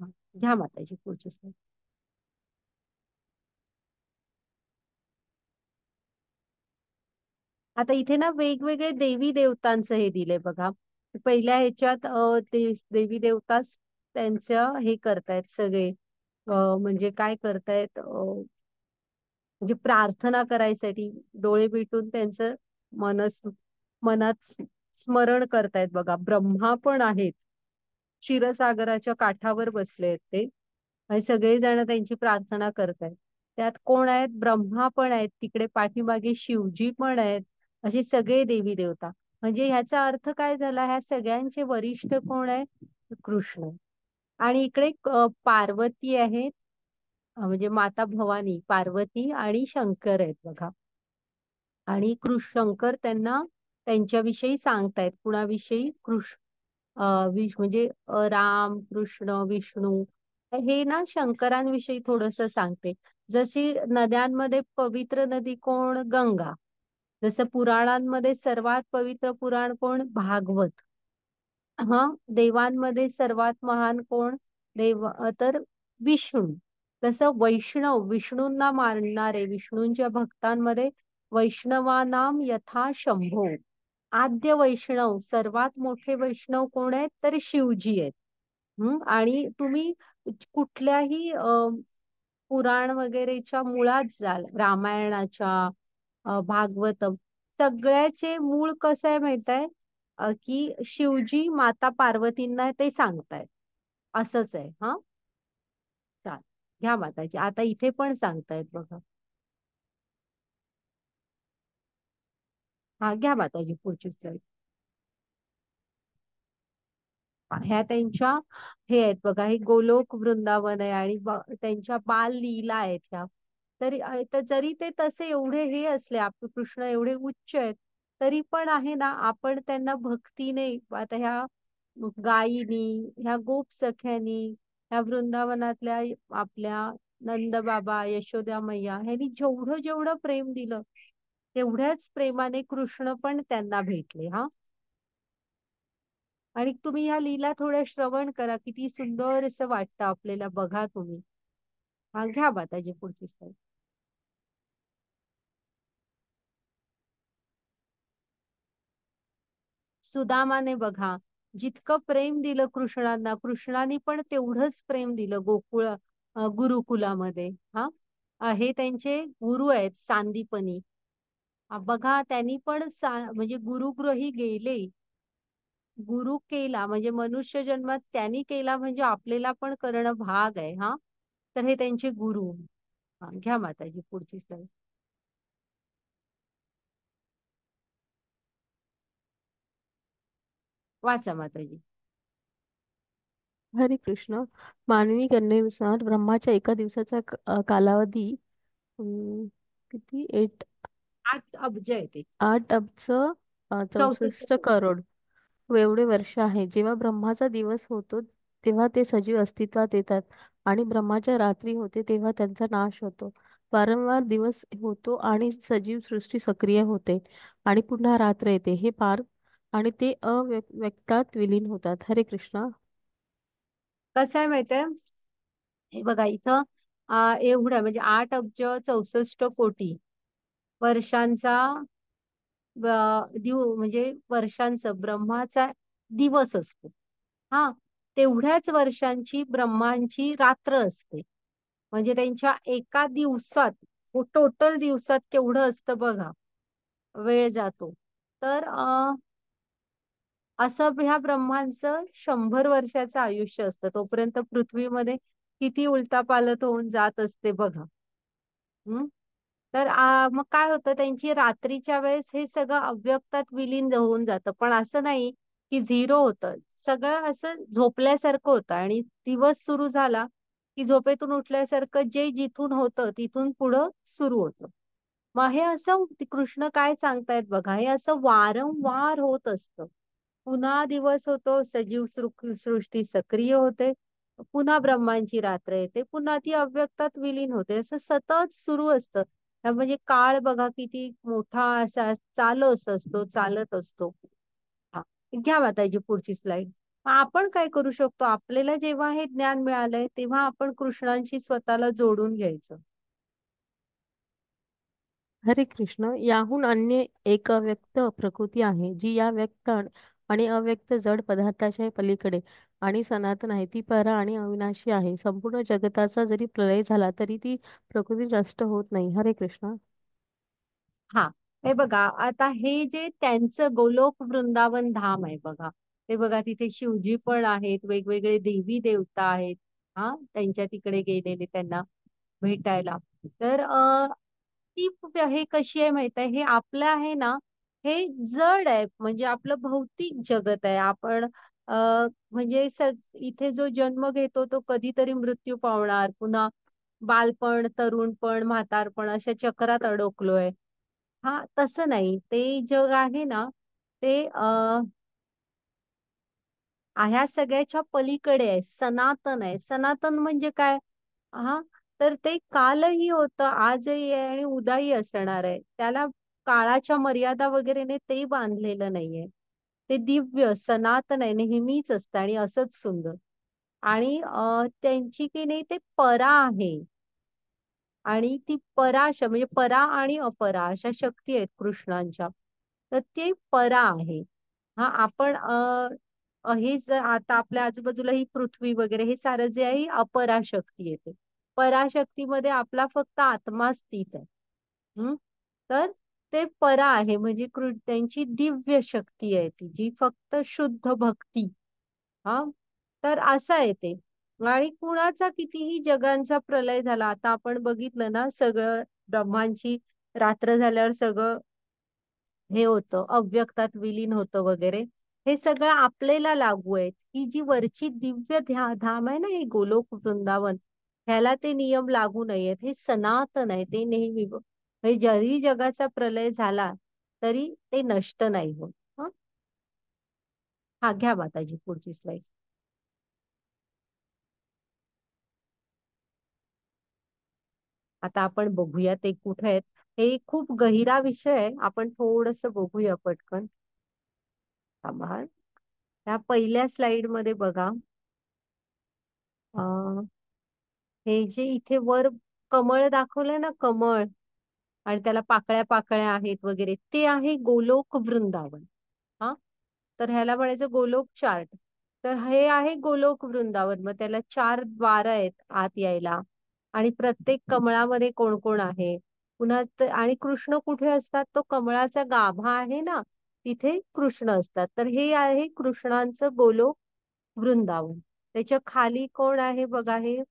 हा, घ्या माताजी पुढची slide. आता इथे ना वेगवेगळे देवी देवतांचं हे दिलंय बघा. पहिल्या ह्याच्यात ते देवी देवताच त्यांचं हे करतायत सगळे. म्हणजे काय करतायत? म्हणजे प्रार्थना करायसाठी डोळे मिटून त्यांचं मनात स्मरण करतायत बघा. ब्रह्मा पण आहेत. क्षीरसागराच्या काठावर बसले आहेत ते आणि सगळेजण त्यांची प्रार्थना करतायत. त्यात कोण आहेत? ब्रह्मा पण आहेत तिकडे, पाठीमागे शिवजी पण आहेत. असे सगळे देवी देवता. म्हणजे ह्याचा अर्थ काय झाला? ह्या सगळ्यांचे वरिष्ठ कोण आहेत? कृष्ण. आणि इकडे पार्वती आहेत. म्हणजे माता भवानी, पार्वती आणि शंकर आहेत बघा. आणि शंकर त्यांना त्यांच्याविषयी सांगतायत. कुणाविषयी? म्हणजे राम, कृष्ण, विष्णू हे ना शंकरांविषयी थोडस सांगते. जशी नद्यांमध्ये पवित्र नदी कोण? गंगा. जसं पुराणांमध्ये सर्वात पवित्र पुराण कोण? भागवत. हा, देवांमध्ये सर्वात महान कोण? तर विष्णू. तसं वैष्णव, विष्णूंना मानणारे, विष्णूंच्या भक्तांमध्ये वैष्णवानाम यथा शंभो. आद्य वैष्णव, सर्वात मोठे वैष्णव कोण आहेत? तर शिवजी आहेत. आणि तुम्ही कुठल्याही पुराण वगैरेच्या मुळात जाल, रामायणाच्या, भागवतम, सगळ्याचे मूळ कसं आहे माहित आहे? की शिवजी माता पार्वतींना ते सांगतायत. असंच आहे. हा, चाल, घ्या माताजी. आता इथे पण सांगतायत बघा. हा, घ्या माताजी पुढची स्लाईड. ह्या त्यांच्या हे आहेत बघा. हे गोलोक वृंदावन आहे आणि त्यांच्या बाल लीला आहेत ह्या. तरी तर जरी ते तसे एवढे हे असले, आपले कृष्ण एवढे उच्च आहेत, तरी पण आहे ना, आपण त्यांना भक्तीने, आता ह्या गायीनी, ह्या गोप सख्यानी, ह्या वृंदावनातल्या आपल्या नंद बाबा, यशोदा मैया ह्यांनी जेवढं जेवढं प्रेम दिलं, तेवढ्याच प्रेमाने कृष्ण पण त्यांना भेटले. हा, आणि तुम्ही ह्या लीला थोड्या श्रवण करा, किती सुंदर असं वाटतं आपल्याला. बघा तुम्ही. हा, घ्या माताजी पुढची slide. सुदामाने बघा, जितकं प्रेम दिलं कृष्णांना, कृष्णाने पण तेवढंच प्रेम दिलं गुरुकुलामध्ये. हा, हे त्यांचे गुरु आहेत सांदीपनी. बघा, त्यांनी पण म्हणजे गुरुग्रही गेले. गुरु केला म्हणजे मनुष्य जन्मात त्यांनी केला, म्हणजे आपल्याला पण करणं भाग आहे. हा, तर हे त्यांचे गुरु. हा, घ्या माताजी पुढची स्लाईड. वाचा माताजी. हरे कृष्ण. मानवी गणनेनुसार ब्रह्माच्या एका दिवसाचा कालावधी किती 8 अब्ज आहे ते. 8 अब्ज 64 64. करोड एवढे वर्ष आहे. जेव्हा ब्रह्माचा दिवस होतो तेव्हा ते सजीव अस्तित्वात येतात आणि ब्रह्माच्या रात्री होते तेव्हा त्यांचा नाश होतो. वारंवार दिवस होतो आणि सजीव सृष्टी सक्रिय होते आणि पुन्हा रात्र येते. हे पार आणि ते अव्यक्तात विलीन होतात. हरे कृष्ण. कसं आहे माहितीये, हे बघा इथं एवढं म्हणजे 8 अब्ज 64 कोटी वर्षांचा म्हणजे वर्षांचा ब्रह्माचा दिवस असतो. हा, तेवढ्याच वर्षांची ब्रह्मांची रात्र असते. म्हणजे त्यांच्या एका दिवसात, टोटल दिवसात केवढं असतं बघा, वेळ जातो. तर असं ह्या ब्रह्मांचं 100 वर्षाचं आयुष्य असतं. तोपर्यंत पृथ्वीमध्ये किती उलटापालट होऊन जात असते बघा. हम्म. तर मग काय होतं, त्यांची रात्रीच्या वेळेस हे सगळं अव्यक्तात विलीन होऊन जातं. पण असं नाही की झिरो होतं. सगळं असं झोपल्यासारखं होतं आणि दिवस सुरू झाला की झोपेतून उठल्यासारखं जे जिथून होतं तिथून पुढं सुरू होतं. मग हे असं कृष्ण काय सांगतायत बघा, हे असं वारंवार होत असतं. पुन्हा दिवस होतो, सजीव सृष्टी सक्रिय होते, पुन्हा ब्रह्मांची रात्र येते, पुन्हा ती अव्यक्तात विलीन होते. असं सतत सुरू असतं. म्हणजे काळ बघा किती मोठा असा चालत असतो, चालत असतो. हा, घ्या माताजी पुढची स्लाइड. आपण काय करू शकतो, आपल्याला जेव्हा हे ज्ञान मिळालंय तेव्हा आपण कृष्णांशी स्वतःला जोडून घ्यायचं. हरे कृष्ण. याहून अन्य एक अव्यक्त प्रकृती आहे, जी या व्यक्त आणि अव्यक्त जड पदार्थाच्या पलीकडे आणि सनातन आहे. ती परा आणि अविनाशी आहे. संपूर्ण जगताचा जरी प्रलय झाला तरी ती प्रकृती नष्ट होत नाही. हरे कृष्ण. हा, हे बघा आता हे जे त्यांचं गोलोक वृंदावन धाम आहे बघा, ते बघा तिथे शिवजी पण आहेत, वेगवेगळे देवी देवता आहेत. हा, त्यांच्या तिकडे गेलेले त्यांना भेटायला. तर ती हे कशी आहे माहित आहे, हे आपलं आहे ना, हे जड आहे, म्हणजे आपलं भौतिक जगत आहे. आपण म्हणजे इथे जो जन्म घेतो तो कधीतरी मृत्यू पावणार, पुन्हा बालपण, तरुणपण, म्हातारपण अशा चक्रात अडकलोय. हा, तसं नाही. ते जग आहे ना, ते ह्या सगळ्याच्या पलीकडे आहे, सनातन आहे. सनातन म्हणजे काय? हा, तर ते कालही होतं, आजही आहे आणि उद्याही असणार आहे. त्याला काळाच्या मर्यादा वगैरेने ते बांधलेलं नाहीये. ते दिव्य सनातन आहे, नेहमीच असतं आणि असंच सुंदर. आणि त्यांची की नाही ते परा आहे. आणि ती पराश म्हणजे परा आणि अपरा अशा शक्ती आहेत कृष्णांच्या. तर ते परा आहे. हा, आपण हे आता आपल्या आजूबाजूला ही पृथ्वी वगैरे हे सारं जे आहे ही अपराशक्ती येते. पराशक्तीमध्ये आपला फक्त आत्मा स्थित आहे. हम्म. तर ते परा आहे, म्हणजे त्यांची दिव्य शक्ती आहे ती, जी फक्त शुद्ध भक्ती. हा, तर असं आहे ते. आणि कुणाचा कितीही जगांचा प्रलय झाला, आता आपण बघितलं ना, सगळं ब्रह्मांची रात्र झाल्यावर सगळं हे होतं, अव्यक्तात विलीन होतं वगैरे. हे सगळं आपल्याला लागू आहे. ही जी वरची दिव्य धाम आहे ना, हे गोलोक वृंदावन, ह्याला ते नियम लागू नाहीयेत. हे सनातन आहे, ते नेहमी म्हणजे जरी जगाचा प्रलय झाला तरी ते नष्ट नाही होत. हं? हा, घ्या माताजी पुढची स्लाइड. आता आपण बघूया ते कुठे आहेत. हे खूप गहिरा विषय आहे, आपण थोडस बघूया पटकन. थांबा. त्या पहिल्या स्लाइड मध्ये बघा, अं, हे जे इथे वर कमळ दाखवलंय ना, कमळ, आणि त्याला पाकळ्या पाकळ्या आहेत वगैरे, ते आहे गोलोक वृंदावन. हा, तर ह्याला म्हणायचं गोलोक चार्ट. तर हे आहे गोलोक वृंदावन. मग त्याला 4 द्वार आहेत आत यायला. आणि प्रत्येक कमळामध्ये कोण कोण आहे, पुन्हा आणि कृष्ण कुठे असतात, तो कमळाचा गाभा आहे ना, तिथे कृष्ण असतात. तर हे आहे कृष्णांचं गोलोक वृंदावन. त्याच्या खाली कोण आहे बघा, हे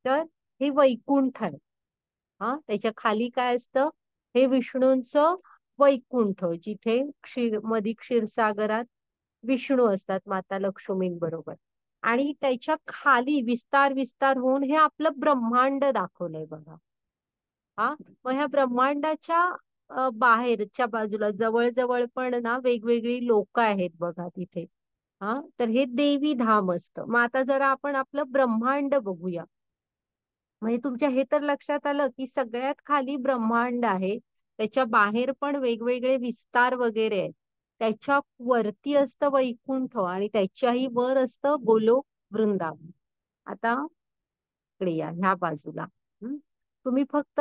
तर हे वैकुंठ आहे. हा, त्याच्या खाली काय असतं, हे विष्णूंचं वैकुंठ, जिथे मधी क्षीरसागरात विष्णू असतात माता लक्ष्मींबरोबर. आणि त्याच्या खाली विस्तार विस्तार होऊन हे आपलं ब्रह्मांड दाखवलंय बघा. हा, मग ह्या ब्रह्मांडाच्या बाहेरच्या बाजूला जवळ जवळ पण ना वेगवेगळी लोक आहेत बघा तिथे. हा, तर हे देवी धाम असतं. मग आता जरा आपण आपलं ब्रह्मांड बघूया. म्हणजे तुमच्या हे तर लक्षात आलं की सगळ्यात खाली ब्रह्मांड आहे, त्याच्या बाहेर पण वेगवेगळे विस्तार वगैरे आहेत. त्याच्या वरती असतं वैकुंठ आणि त्याच्याही वर असतं गोलोक वृंदावन. आता इकडे या ह्या बाजूला. हं? तुम्ही फक्त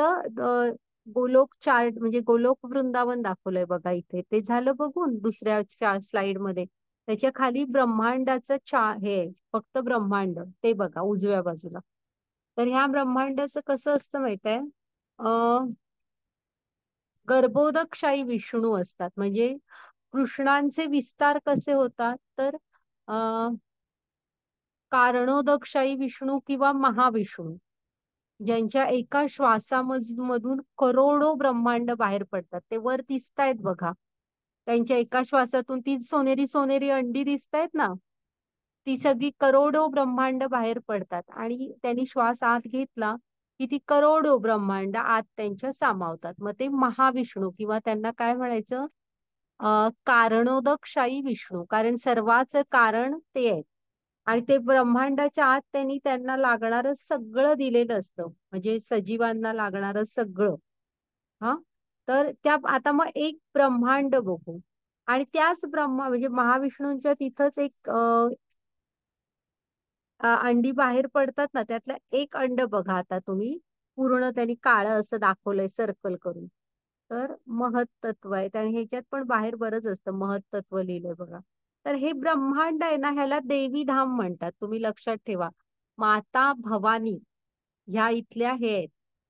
गोलोक चार्ट म्हणजे गोलोक वृंदावन दाखवलंय बघा इथे. ते झालं बघून दुसऱ्या स्लाइड मध्ये. त्याच्या खाली ब्रह्मांडाचं हे आहे, फक्त ब्रह्मांड ते बघा उजव्या बाजूला. तर ह्या ब्रह्मांडाचं कसं असतं माहित आहे, गर्भोदकशाही विष्णू असतात. म्हणजे कृष्णांचे विस्तार कसे होतात तर कारणोदकशाही विष्णू किंवा महाविष्णू, ज्यांच्या एका श्वासामधून करोडो ब्रह्मांड बाहेर पडतात. ते वर दिसतायत बघा, त्यांच्या एका श्वासातून ती सोनेरी सोनेरी अंडी दिसतायत ना, ती सगळी करोडो ब्रह्मांड बाहेर पडतात आणि त्यांनी श्वास आत घेतला की ती करोडो ब्रह्मांड आत त्यांच्या सामावतात. मग ते महाविष्णू किंवा त्यांना काय म्हणायचं, कारणोदकशाही विष्णू, कारण सर्वांचं कारण ते आहेत. आणि ते ब्रह्मांडाच्या आत त्यांनी त्यांना लागणारं सगळं दिलेलं असतं, म्हणजे सजीवांना लागणारं सगळं. हा, तर त्या आता मग एक ब्रह्मांड बघू. आणि त्याच म्हणजे महाविष्णूंच्या तिथंच एक अंडी बाहेर पडतात ना, त्यातलं एक अंड बघा आता तुम्ही, पूर्ण त्यांनी काळं असं दाखवलंय सर्कल करून. तर महत्तत्व आहेत आणि ह्याच्यात पण बाहेर बरंच असतं, महत्तत्व लिहिलंय बघा. तर हे ब्रह्मांड आहे ना, ह्याला देवी धाम म्हणतात, तुम्ही लक्षात ठेवा. माता भवानी ह्या इथल्या हे आहेत.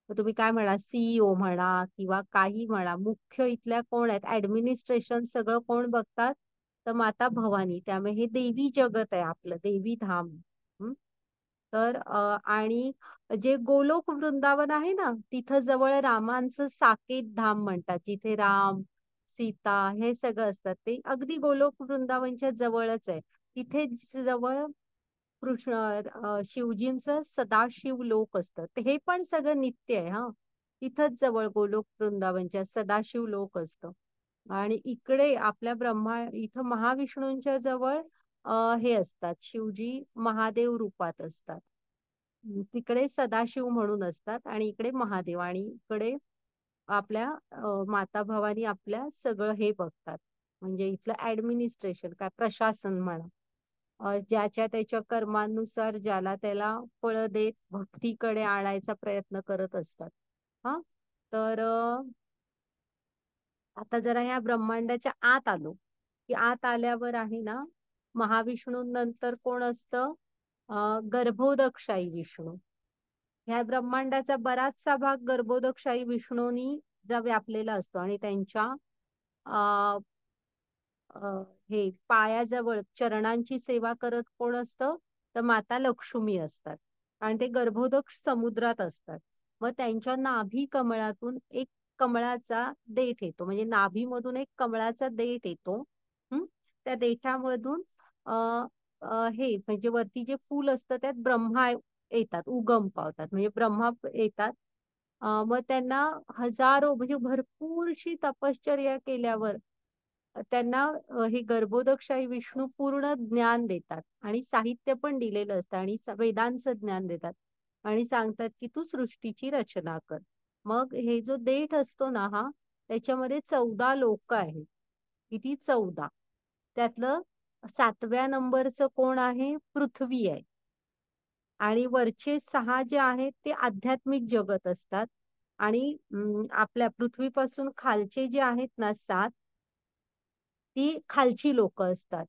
तर तुम्ही काय म्हणा, सीईओ म्हणा किंवा काही म्हणा, मुख्य इथल्या कोण आहेत, ऍडमिनिस्ट्रेशन सगळं कोण बघतात तर माता भवानी. त्यामुळे हे देवी जगत आहे आपलं, देवी धाम. हं? तर आणि जे गोलोक वृंदावन आहे ना, तिथं जवळ रामांचं साकेत धाम म्हणतात, जिथे राम सीता हे सगळं असतात. ते अगदी गोलोक वृंदावनच्या जवळच आहे. तिथे जवळ कृष्ण शिवजींचं सदाशिव लोक असतं. हे पण सगळं नित्य आहे हा. तिथंच जवळ गोलोक वृंदावनच्या सदाशिव लोक असतं. आणि इकडे आपल्या इथं महाविष्णूंच्या जवळ हे असतात, शिवजी महादेव रूपात असतात. तिकडे सदाशिव म्हणून असतात आणि इकडे महादेव. आणि इकडे आपल्या माता भवानी आपल्या सगळं हे बघतात, म्हणजे इथलं ऍडमिनिस्ट्रेशन काय प्रशासन म्हणा. ज्याच्या त्याच्या कर्मानुसार ज्याला त्याला फळ देत भक्तीकडे आणायचा प्रयत्न करत असतात. हा, तर आता जरा ह्या ब्रह्मांडाच्या आत आलो की आत आल्यावर आहे ना, महाविष्णू नंतर कोण असतं, गर्भोदकशाही विष्णू. ह्या ब्रह्मांडाचा बराचसा भाग गर्भोदकशाही विष्णूंनी व्यापलेला असतो आणि त्यांच्या हे पायाजवळ चरणांची सेवा करत कोण असतं तर माता लक्ष्मी असतात. आणि ते गर्भोदक समुद्रात असतात. मग त्यांच्या नाभी कमळातून एक कमळाचा देठ येतो, म्हणजे नाभीमधून एक कमळाचा देठ येतो. त्या देठामधून अ हे म्हणजे वरती जे फूल असतं त्यात ब्रह्मा येतात, उगम पावतात, म्हणजे ब्रह्मा येतात. मग त्यांना हजारो म्हणजे भरपूरशी तपश्चर्या केल्यावर त्यांना हे गर्भोदकशाही विष्णू पूर्ण ज्ञान देतात आणि साहित्य पण दिलेलं असतं आणि वेदांचं ज्ञान देतात आणि सांगतात की तू सृष्टीची रचना कर. मग हे जो देठ असतो ना हा, त्याच्यामध्ये 14 लोक आहेत. किती? 14. त्यातलं 7व्या नंबरचं कोण आहे? पृथ्वी आहे. आणि वरचे 6 जे आहेत ते आध्यात्मिक जगत असतात. आणि आपल्या पृथ्वीपासून खालचे जे आहेत ना 7, ती खालची लोक असतात,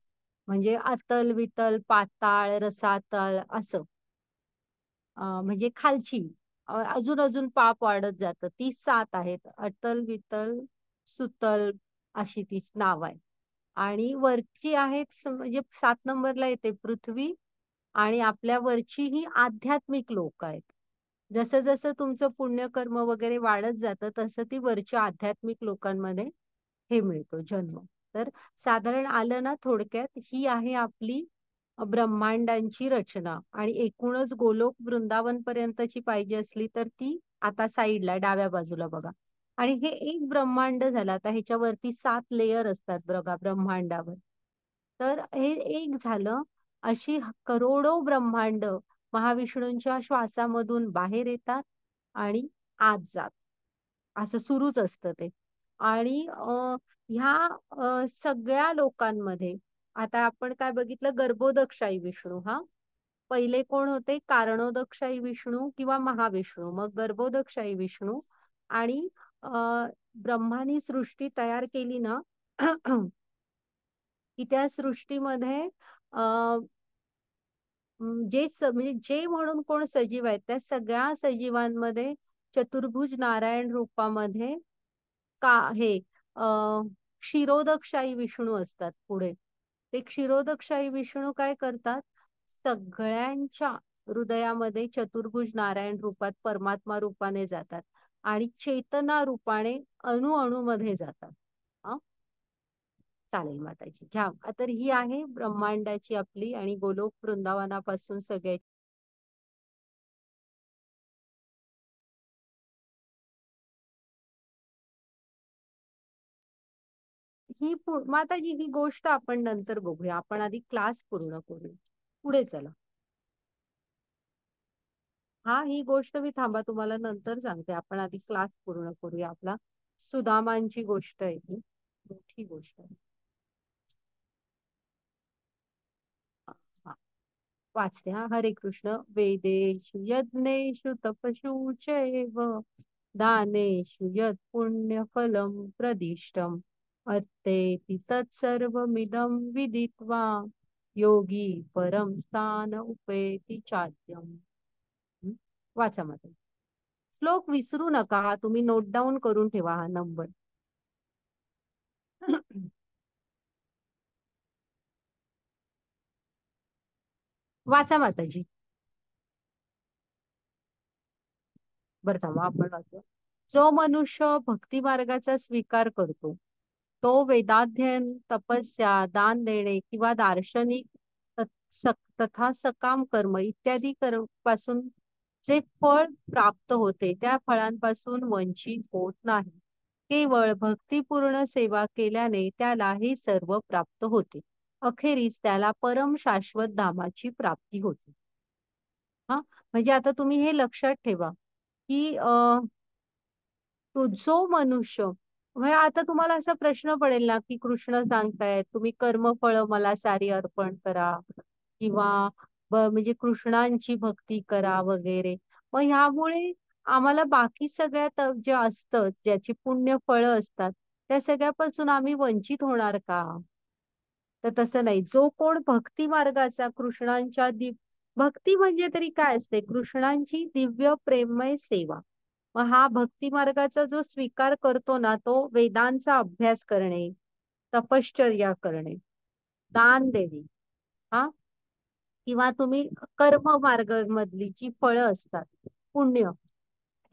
म्हणजे अतल वितल पाताळ रसातळ असं. म्हणजे खालची अजून अजून पाप वाढत जातं. ती 7 आहेत, अतल वितल सुतल अशी ती नाव आहे. आणि वरची आहेत म्हणजे 7 नंबरला येते पृथ्वी. आणि आपल्या वरची ही आध्यात्मिक लोक आहेत. जसं जसं तुमचं पुण्यकर्म वगैरे वाढत जातं तसं ती वरच्या आध्यात्मिक लोकांमध्ये हे मिळतो जन्म. तर साधारण आलं ना, थोडक्यात ही आहे आपली ब्रह्मांडांची रचना. आणि एकूणच गोलोक वृंदावन पर्यंतची पाहिजे असली तर ती आता साईडला डाव्या बाजूला बघा. आणि हे एक ब्रह्मांड झालं. आता ह्याच्यावरती 7 लेयर असतात बघा ब्रह्मांडावर. तर हे एक झालं. अशी करोडो ब्रह्मांड महाविष्णूंच्या श्वासामधून बाहेर येतात आणि आत जात, असं सुरूच असतं ते. आणि ह्या सगळ्या लोकांमध्ये आता आपण काय बघितलं, गर्भोदकशाही विष्णू. हा पहिले कोण होते, कारणोदकशाही विष्णू किंवा महाविष्णू, मग गर्भोदकशाही विष्णू. आणि अ, ब्रह्मानी सृष्टी तयार केली ना की त्या सृष्टीमध्ये म्हणजे जे म्हणून कोण सजीव आहेत त्या सगळ्या सजीवांमध्ये चतुर्भुज नारायण रूपामध्ये का हे अ क्षीरोदकशाही विष्णू असतात पुढे. ते क्षीरोदकशाही विष्णू काय करतात, सगळ्यांच्या हृदयामध्ये चतुर्भुज नारायण रूपात परमात्मा रूपाने जातात आणि चेतना रूपाने अणु अणुमध्ये जातात. हा चालेल माताजी, घ्या. तर ही आहे ब्रह्मांडाची आपली आणि गोलोक वृंदावनापासून सगळ्या माताजी ही गोष्ट आपण नंतर बघूया, आपण आधी क्लास पूर्ण करूया. पुढे चला. हा ही गोष्ट मी थांबा तुम्हाला नंतर सांगते, आपण आधी क्लास पूर्ण करूया आपला. सुदामांची गोष्ट आहे ही, मोठी गोष्ट आहे. हा वाचते. हा हरे कृष्ण. वेदेषु यज्ञेषु तपसु चैव दानेषु यत् पुण्यफलं प्रदिष्टम् अत्तेति तत्सर्वमिदं विदित्वा योगी परम स्थान उपेति चाद्यम्. वाचा मध्ये श्लोक विसरू नका, हा तुम्ही नोट डाऊन करून ठेवा हा नंबर. वाचा माताजी. बरं थांबा आपण वाचूया. जो मनुष्य भक्ती मार्गाचा स्वीकार करतो तो वेदाध्ययन, तपस्या, दान देणे किंवा दार्शनिक तथा सकाम कर्म इत्यादी पासून जे फळ प्राप्त होते त्या फळांपासून वंचित होत नाही. केवळ भक्तिपूर्ण सेवा केल्याने त्याला हे सर्व प्राप्त होते. अखेरीस त्याला परम शाश्वत धामाची प्राप्ती होते. हा म्हणजे आता तुम्ही हे लक्षात ठेवा की तो जो मनुष्य, म्हणजे आता तुम्हाला असा प्रश्न पडेल ना की कृष्ण सांगतायत तुम्ही कर्मफळ मला सारी अर्पण करा किंवा म्हणजे कृष्णांची भक्ती करा वगैरे. मग ह्यामुळे आम्हाला बाकी सगळ्यात जे असतं ज्याची पुण्य फळं असतात त्या सगळ्यापासून आम्ही वंचित होणार का? तर तसं नाही. जो कोण भक्ती मार्गाचा कृष्णांच्या भक्ती म्हणजे तरी काय असते, कृष्णांची दिव्य प्रेममय सेवा. मग हा भक्ती मार्गाचा जो स्वीकार करतो ना तो वेदांचा अभ्यास करणे, तपश्चर्या करणे, दान देणे, हा किंवा तुम्ही कर्म मार्ग मधली जी फळं असतात पुण्य,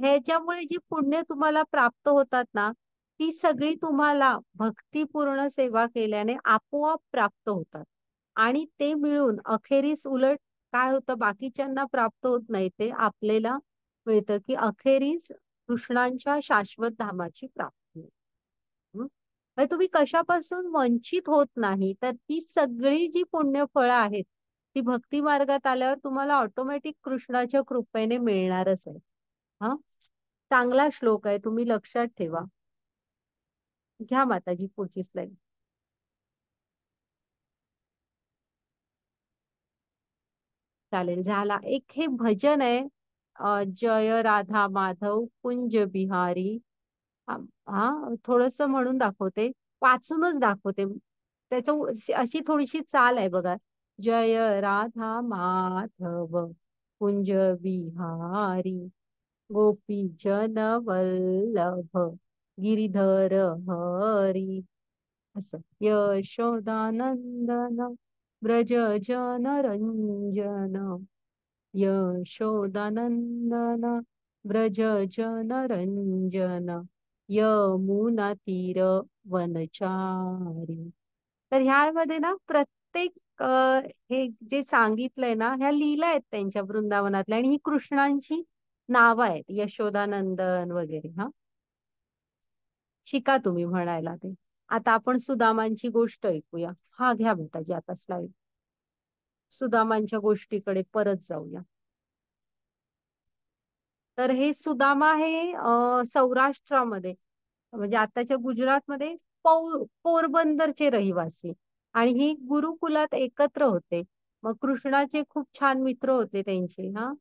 ह्याच्यामुळे जी पुण्य तुम्हाला प्राप्त होतात ना ती सगळी तुम्हाला भक्तिपूर्ण सेवा केल्याने आपोआप प्राप्त होतात. आणि ते मिळून अखेरीस उलट काय होतं, बाकीच्यांना प्राप्त होत नाही, ते आपल्याला मिळतं की अखेरीस कृष्णांच्या शाश्वत धामाची प्राप्ती होते. म्हणजे तुम्ही कशापासून वंचित होत नाही, तर ती सगळी जी पुण्यफळं आहेत ती भक्ती मार्गात आल्यावर तुम्हाला ऑटोमॅटिक कृष्णाच्या कृपेने मिळणारच आहे. हा चांगला श्लोक आहे, तुम्ही लक्षात ठेवा. घ्या माताजी पुढची स्लाइड. चालेल, झाला. एक हे भजन आहे, जय राधा माधव कुंज बिहारी. हा थोडस म्हणून दाखवते, वाचूनच दाखवते. त्याच अशी थोडीशी चाल आहे बघा. जय राधा माधव कुंज बिहारी गोपी जन वल्लभ गिरीधर हरी, असं. यशोदानंदन व्रज जन रंजन, यशोदानंदन व्रज जन रंजन, यमुना तीर वनचारी. तर ह्यामध्ये ना प्रत्येक हे जे सांगितलंय ना ह्या लीला आहेत त्यांच्या वृंदावनातल्या आणि ही कृष्णांची नावं आहेत, यशोदानंदन वगैरे. हा शिका तुम्ही म्हणायला ते. आता आपण सुदामांची गोष्ट ऐकूया. हा घ्या बेटाजी आता स्लाइड. सुदामांच्या गोष्टीकडे परत जाऊया. तर हे सुदामा हे सौराष्ट्रामध्ये म्हणजे आताच्या गुजरातमध्ये पोरबंदरचे रहिवासी. आणि ही गुरुकुलात एकत्र होते. मग कृष्णाचे खूप छान मित्र होते त्यांचे हा.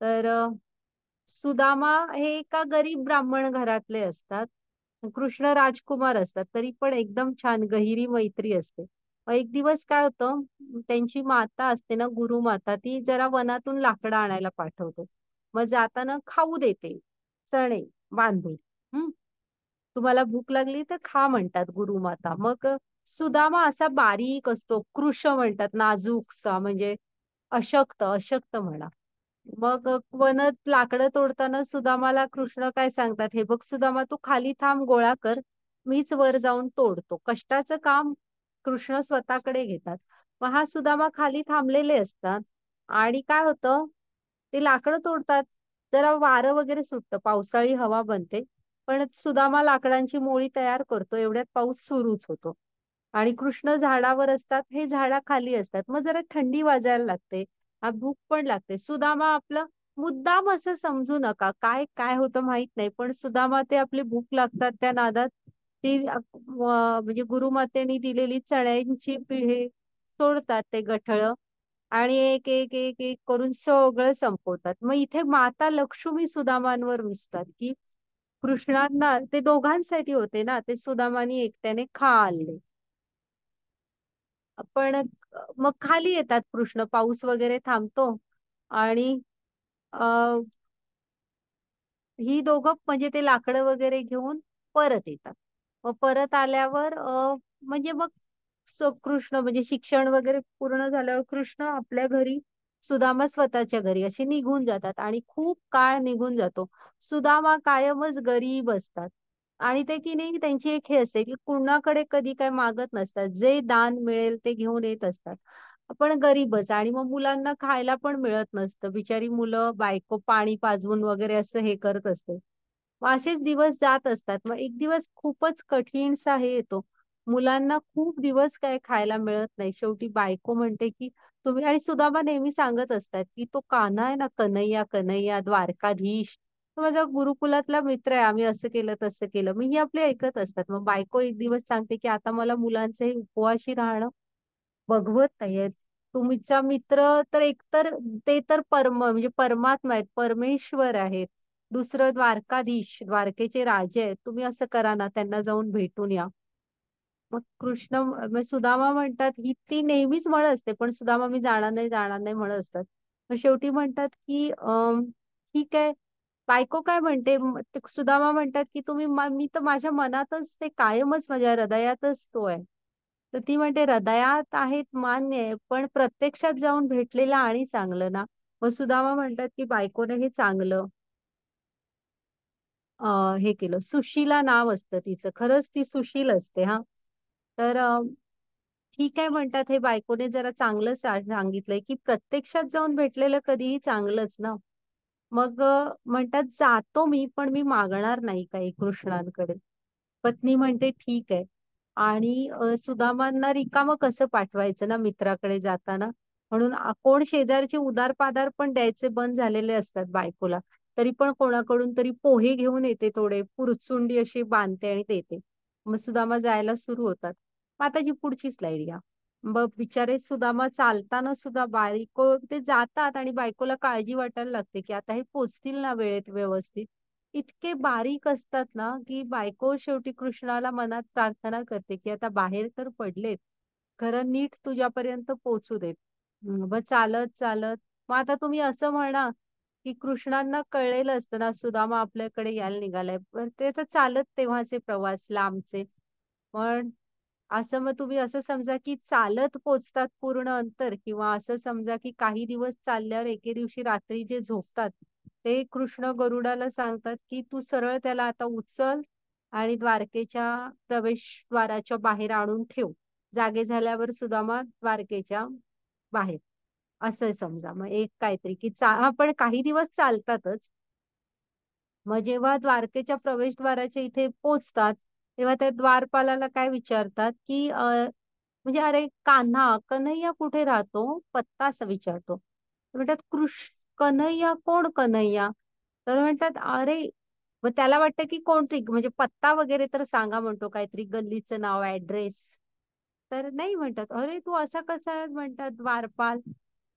तर सुदामा हे एका गरीब ब्राह्मण घरातले असतात. कृष्ण राजकुमार असतात, तरी पण एकदम छान गहिरी मैत्री असते. मग एक दिवस काय होतं, त्यांची माता असते ना, गुरुमाता, ती जरा वनातून लाकडं आणायला पाठवते. मग जाताना खाऊ देते, चणे बांधून. हम्म तुम्हाला भूक लागली तर खा म्हणतात गुरुमाता. मग सुदामा असा बारीक असतो, कृश म्हणतात, नाजूकसा, म्हणजे अशक्त, अशक्त म्हणा. मग वनात लाकडं तोडताना सुदामाला कृष्ण काय सांगतात, हे बघ सुदामा, तू खाली थांब, गोळा कर, मीच वर जाऊन तोडतो. कष्टाचं काम कृष्ण स्वतःकडे घेतात. मग हा सुदामा खाली थांबलेले असतात. आणि काय होतं, ते लाकडं तोडतात, जरा वारं वगैरे सुटतं, पावसाळी हवा बनते. पण सुदामा लाकडांची मोळी तयार करतो, एवढ्यात पाऊस सुरूच होतो. आणि कृष्ण झाडावर असतात, हे झाडाखाली असतात. मग जरा थंडी वाजायला लागते, भूक पण लागते. सुदामा आपलं मुद्दाम असं समजू नका, काय काय होतं माहित नाही, पण सुदामा ते आपली भूक लागतात त्या नादात ती म्हणजे गुरुमातेने दिलेली चण्यांची हे तोडतात ते गठळ. आणि एक एक एक एक करून सगळं संपवतात. मग इथे माता लक्ष्मी सुदामांवर रुसतात, की कृष्णांना ते दोघांसाठी होते ना, ते सुदामानी एकट्याने खाल्ले. पण मग खाली येतात कृष्ण, पाऊस वगैरे थांबतो. आणि अ ही दोघं म्हणजे ते लाकडं वगैरे घेऊन परत येतात. मग परत आल्यावर म्हणजे मग कृष्ण म्हणजे शिक्षण वगैरे पूर्ण झाल्यावर कृष्ण आपल्या घरी, सुदामा स्वतःच्या घरी असे निघून जातात. आणि खूप काळ निघून जातो. सुदामा कायमच गरीब असतात. आणि ते की नाही, त्यांची एक हे असते की कुणाकडे कधी काय मागत नसतात, जे दान मिळेल ते घेऊन येत असतात. पण गरीबच. आणि मग मुलांना खायला पण मिळत नसतं, बिचारी मुलं, बायको पाणी पाजवून वगैरे असं हे करत असते. मग असेच दिवस जात असतात. मग एक दिवस खूपच कठीणसा हे येतो, मुलांना खूप दिवस काय खायला मिळत नाही. शेवटी बायको म्हणते की तुम्ही, आणि सुदामा नेहमी सांगत असतात की तो कान्हा आहे ना, कन्हैया कन्हैया द्वारकाधीश, तो माझा गुरुकुलातला मित्र आहे, आम्ही असं केलं तसं केलं. मी ही आपली ऐकत असतात. मग बायको एक दिवस सांगते की आता मला मुलांचे हे उपवाशी राहणं बघवत नाहीये. तुमचा मित्र तर एकतर ते तर म्हणजे परमात्मा आहेत, परमेश्वर आहेत. दुसरं द्वारकाधीश, द्वारकेचे राजे आहेत. तुम्ही असं करा ना, त्यांना जाऊन भेटून या. मग कृष्ण मग सुदामा म्हणतात, ही ती नेहमीच म्हणत असते, पण सुदामा मी जाणार नाही, जाणार नाही म्हणत असतात. मग शेवटी म्हणतात की ठीक आहे. बायको काय म्हणते, ते सुदामा म्हणतात की तुम्ही मी तर माझ्या मनातच, ते कायमच माझ्या हृदयातच तो आहे. तर ती म्हणते, हृदयात आहेत मान्य आहे, पण प्रत्यक्षात जाऊन भेटलेलं आणि चांगलं ना. मग सुदामा म्हणतात की बायकोने हे चांगलं हे केलं. सुशीला नाव असतं तिचं, खरंच ती सुशील असते हा. तर ठीक आहे म्हणतात, हे बायकोने जरा चांगलं सांगितलंय की प्रत्यक्षात जाऊन भेटलेलं कधीही चांगलंच ना. मग म्हणतात, जातो मी, पण मी मागणार नाही काही कृष्णांकडे. पत्नी म्हणते ठीक आहे. आणि सुदामांना रिकामं कसं पाठवायचं ना मित्राकडे जाताना, म्हणून कोण शेजारचे उदार पादार पण द्यायचे बंद झालेले असतात बायकोला. तरी पण कोणाकडून तरी पोहे घेऊन येते, थोडे पुरचुंडी अशी बांधते आणि देते. मग सुदामा जायला सुरू होतात. मग आता जी पुढची स्लाइड घ्या. मग बिचारे सुदामा चालताना सुद्धा, बायको ते जातात आणि बायकोला काळजी वाटायला लागते की आता हे पोचतील ना वेळेत व्यवस्थित. इतके बारीक असतात ना, की बायको शेवटी कृष्णाला मनात प्रार्थना करते की आता बाहेर तर पडलेत, खरं नीट तुझ्यापर्यंत पोहोचू देत. मग चालत चालत, मग आता तुम्ही असं म्हणा की कृष्णांना कळलेलं असतं ना सुदामा आपल्याकडे यायला निघालाय, पण ते तर चालत तेव्हाचे प्रवास लांबचे. पण असं मग तुम्ही असं समजा की चालत पोचतात पूर्ण अंतर, किंवा असं समजा की काही दिवस चालल्यावर एके दिवशी रात्री जे झोपतात, ते कृष्ण गरुडाला सांगतात की तू सरळ त्याला आता उचल आणि द्वारकेच्या प्रवेशद्वाराच्या बाहेर आणून ठेव. जागे झाल्यावर सुदामा द्वारकेच्या बाहेर, असं समजा. मग एक काहीतरी की पण काही दिवस चालतातच. मग जेव्हा द्वारकेच्या प्रवेशद्वाराच्या इथे पोचतात, तेव्हा त्या द्वारपालाला काय विचारतात की म्हणजे अरे कान्हा, कन्हैया कुठे राहतो, पत्ता असा विचारतो. तर म्हणतात कन्हैया कोण कन्हैया? तर म्हणतात अरे मग त्याला वाटतं की कोण ट्रिक म्हणजे पत्ता वगैरे तर सांगा म्हणतो, काहीतरी गल्लीचं नाव, ऍड्रेस. तर नाही म्हणतात. अरे तू असा कसा आहे म्हणतात द्वारपाल.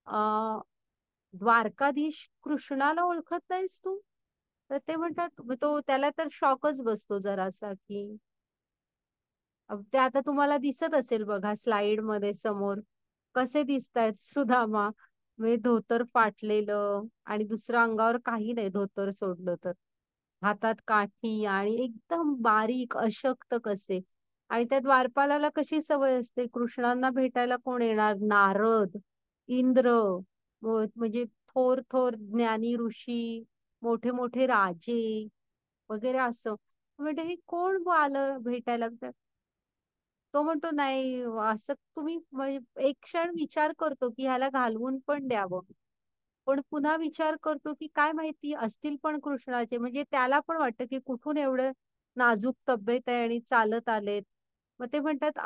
अ द्वारकाधीश कृष्णाला ओळखत नाहीस तू? तर ते म्हणतात, मग तो त्याला तर शॉकच बसतो जरासा की ते आता तुम्हाला दिसत असेल बघा स्लाइड मध्ये समोर कसे दिसतायत सुदामा. म्हणजे धोतर फाटलेलं आणि दुसरं अंगावर काही नाही धोतर सोडलं तर. हातात काठी आणि एकदम बारीक अशक्त कसे. आणि त्या द्वारपालाला कशी सवय असते, कृष्णांना भेटायला कोण येणार? नारद, इंद्र, म्हणजे थोर थोर ज्ञानी ऋषी, मोठे मोठे राजे वगैरे असं. म्हणजे हे कोण आलं भेटायला? तो म्हणतो नाही असं तुम्ही म्हणजे एक क्षण विचार करतो की ह्याला घालवून पण द्यावं. पण पुन्हा विचार करतो की काय माहिती असतील पण कृष्णाचे, म्हणजे त्याला पण वाटतं की कुठून एवढं नाजूक तब्येत आहे आणि चालत आलेत. मग ते म्हणतात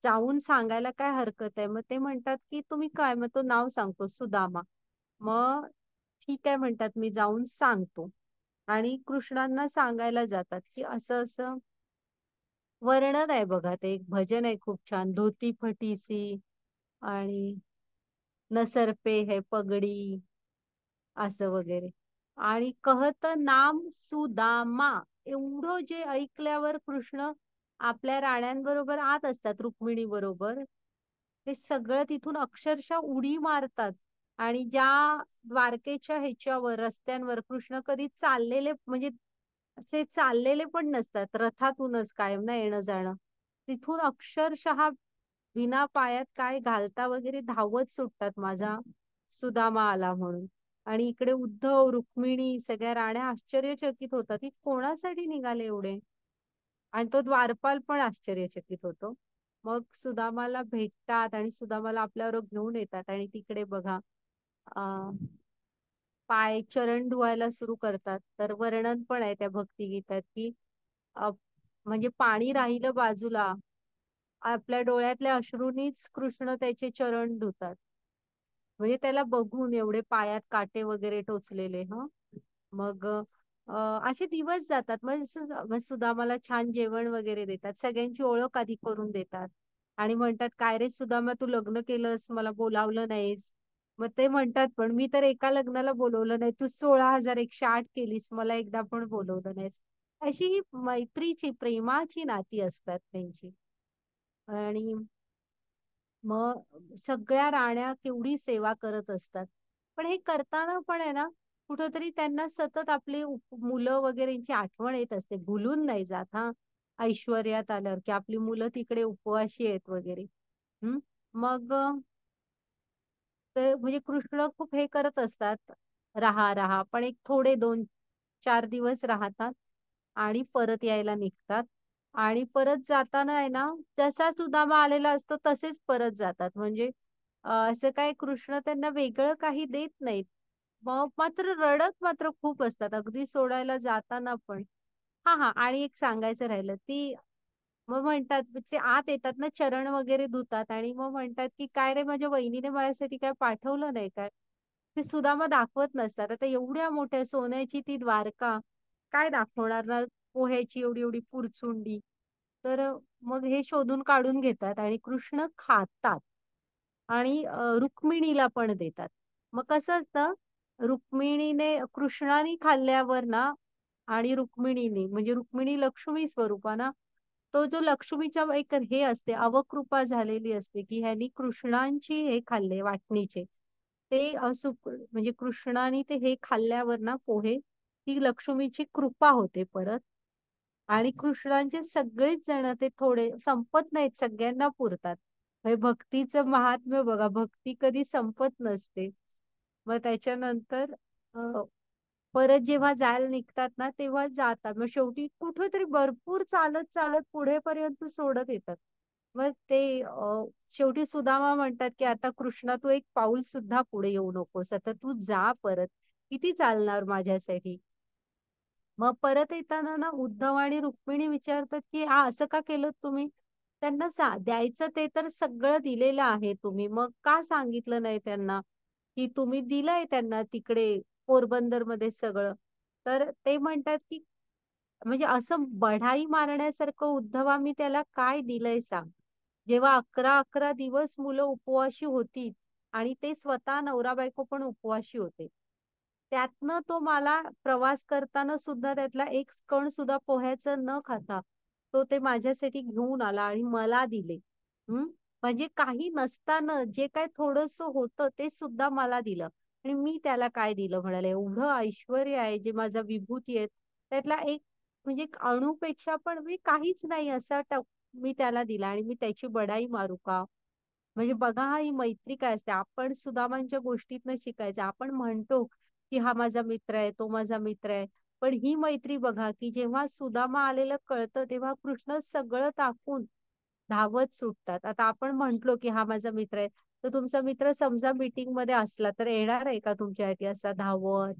जाऊन सांगायला काय हरकत आहे?" मग ते म्हणतात की तुम्ही काय? मग तो नाव सांगतो सुदामा. मग ठीक आहे म्हणतात, मी जाऊन सांगतो. आणि कृष्णांना सांगायला जातात की असं असं वर्णन आहे बघा, ते एक भजन आहे खूप छान, धोती फटीसी आणि न सर पे है पगडी असं वगैरे. आणि कहत नाम सुदामा, एवढं जे ऐकल्यावर कृष्ण आपल्या राण्यांबरोबर आत असतात रुक्मिणी बरोबर, ते सगळं तिथून अक्षरशः उडी मारतात. आणि ज्या द्वारकेच्या ह्याच्यावर रस्त्यांवर कृष्ण कधी चाललेले म्हणजे असे चाललेले पण नसतात, रथातूनच कायम ना येणं जाणं, तिथून अक्षरशः बिना पायात काय घालता वगैरे धावत सुटतात माझा सुदामा आला म्हणून. आणि इकडे उद्धव, रुक्मिणी सगळ्या राण्या आश्चर्यचकित होतात, की कोणासाठी निघाले एवढे. आणि तो द्वारपाल पण आश्चर्यचकित होतो. मग सुदामाला भेटतात आणि सुदामाला आपल्यावर घेऊन येतात आणि तिकडे बघा पाय चरण धुवायला सुरू करतात. तर वर्णन पण आहे त्या भक्तिगीतात की अ, म्हणजे पाणी राहिलं बाजूला, आपल्या डोळ्यातल्या अश्रूनीच कृष्ण त्याचे चरण धुतात. म्हणजे त्याला बघून एवढे पायात काटे वगैरे टोचलेले. मग असे दिवस जातात. मग सुदामाला छान जेवण वगैरे देतात, सगळ्यांची ओळख आधी करून देतात. आणि म्हणतात काय रे सुदामा, तू लग्न केलंस मला बोलावलं नाहीस. मग ते म्हणतात पण मी तर एका लग्नाला बोलवलं नाही, तू 16,108 केलीस, मला एकदा पण बोलवलं नाहीस. अशी ही मैत्रीची प्रेमाची नाती असतात त्यांची. आणि मग सगळ्या राण्या केवढी सेवा करत असतात. पण हे करताना पण आहे ना, कुठंतरी त्यांना सतत आपली मुलं वगैरेची आठवण येत असते, भुलून नाही जात हा. ऐश्वर्यात आल्यावर की आपली मुलं तिकडे उपवाशी आहेत वगैरे. मग ते म्हणजे कृष्ण खूप हे करत असतात, राहा राहा, पण एक थोडे 2-4 दिवस राहतात आणि परत यायला निघतात. आणि परत जाताना आहे ना, जसा सुदामा आलेला असतो तसेच परत जातात. म्हणजे असं काय कृष्ण त्यांना वेगळं काही देत नाहीत. मग मात्र रडत मात्र खूप असतात अगदी सोडायला जाताना पण. हा हा, आणि एक सांगायचं राहिलं, ती मग म्हणतात ते आत येतात ना, चरण वगैरे धुतात आणि मग म्हणतात की काय रे माझ्या वहिनीने माझ्यासाठी काय पाठवलं नाही काय? ते सुदामा दाखवत नसतात. आता एवढ्या मोठ्या सोन्याची ती द्वारका काय दाखवणार ना, पोह्याची एवढी एवढी पुरचुंडी. तर मग हे शोधून काढून घेतात आणि कृष्ण खातात. आणि रुक्मिणीला पण देतात. मग कसं असतं, रुक्मिणीने कृष्णाने खाल्ल्यावर ना, आणि रुक्मिणीने म्हणजे रुक्मिणी लक्ष्मी स्वरूपा ना, तो जो लक्ष्मीच्या एक हे असते अवकृपा झालेली असते की ह्यांनी कृष्णांची हे खाल्ले वाटणीचे, ते म्हणजे कृष्णाने ते हे खाल्ल्यावर ना पोहे, ती लक्ष्मीची कृपा होते परत. आणि कृष्णांचे सगळेच जण ते थोडे संपत नाहीत, सगळ्यांना पुरतात. म्हणजे भक्तीचं महात्म्य बघा, भक्ती कधी संपत नसते. मग त्याच्यानंतर अ, परत जेव्हा जायला निघतात ना, तेव्हा जातात. मग शेवटी कुठेतरी भरपूर चालत चालत पुढेपर्यंत सोडत येतात. मग ते शेवटी सुदामा म्हणतात की आता कृष्णा तू एक पाऊल सुद्धा पुढे येऊ नकोस, आता तू जा परत. किती चालणार माझ्यासाठी? मग परत येताना ना उद्धव आणि रुक्मिणी विचारतात की हा असं का केलं तुम्ही? त्यांना द्यायचं ते तर सगळं दिलेलं आहे तुम्ही, मग का सांगितलं नाही त्यांना की तुम्ही दिलंय त्यांना तिकडे पोरबंदर मध्ये सगळं? तर ते म्हणतात की म्हणजे असं बढाई मारण्यासारखं उद्धवामी त्याला काय दिलंय सांग. जेव्हा 11 दिवस मुलं उपवाशी होती आणि ते स्वतः नवरा बायको पण उपवाशी होते, त्यातनं तो मला प्रवास करताना सुद्धा त्यातला एक कण सुद्धा पोह्याचं न खाता तो ते माझ्यासाठी घेऊन आला आणि मला दिले. हम्म. म्हणजे काही नसताना जे काय थोडस होतं ते सुद्धा मला दिलं. आणि मी त्याला काय दिलं म्हणाले, एवढं ऐश्वर आहे जे माझा विभूती आहे त्यातला एक म्हणजे अणुपेक्षा पण मी काहीच नाही असा मी त्याला दिला आणि मी त्याची बडाई मारू का. म्हणजे बघा हा ही मैत्री काय असते. आपण सुदामांच्या गोष्टीतनं शिकायचं. आपण म्हणतो की हा माझा मित्र आहे, तो माझा मित्र आहे, पण ही मैत्री बघा की जेव्हा सुदामा आलेलं कळतं तेव्हा कृष्ण सगळं टाकून धावत सुटतात. आता आपण म्हंटलो की हा माझा मित्र आहे, तर तुमचा मित्र समजा मीटिंग मध्ये असला तर येणार आहे का तुमच्यासाठी असा धावत.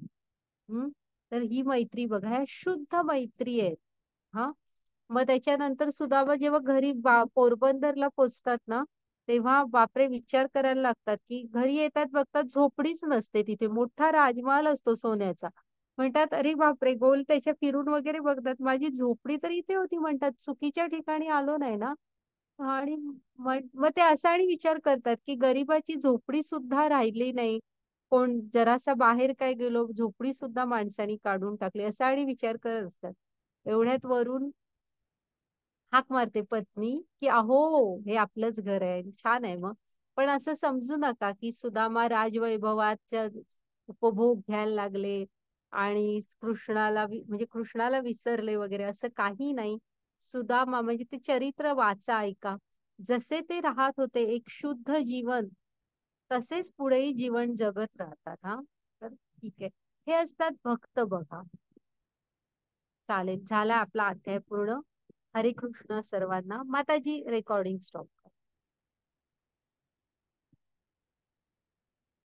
हम्म. तर ही मैत्री बघा, ह्या शुद्ध मैत्री आहे. हा. मग त्याच्यानंतर सुदामा जेव्हा घरी पोरबंदरला पोचतात ना, तेव्हा बापरे विचार करायला लागतात की घरी येतात बघतात झोपडीच नसते तिथे, मोठा राजमहाल असतो सोन्याचा. म्हणतात अरे बापरे, गोल त्याच्या फिरून वगैरे बघतात, माझी झोपडी तर इथे होती, म्हणतात चुकीच्या ठिकाणी आलो नाही ना. आणि मग ते असा आणि विचार करतात की गरिबाची झोपडी सुद्धा राहिली नाही, कोण जरासा बाहेर काय गेलो झोपडी सुद्धा माणसानी काढून टाकली, असा आणि विचार करत असतात. एवढ्यात वरून हाक मारते पत्नी की अहो, हे आपलंच घर आहे, छान आहे. मग पण असं समजू नका की सुदामा राजवैभवाच्या उपभोग घ्यायला लागले आणि कृष्णाला म्हणजे कृष्णाला विसरले वगैरे, असं काही नाही. सुदामा म्हणजे ते चरित्र वाचा, ऐका. जसे ते राहत होते एक शुद्ध जीवन, तसेच पुढेही जीवन जगत राहतात. हा. तर ठीक आहे. हे असतात भक्त बघा. चालेल, झाला आपला अध्याय पूर्ण. हरे कृष्ण सर्वांना. माताजी रेकॉर्डिंग स्टॉप.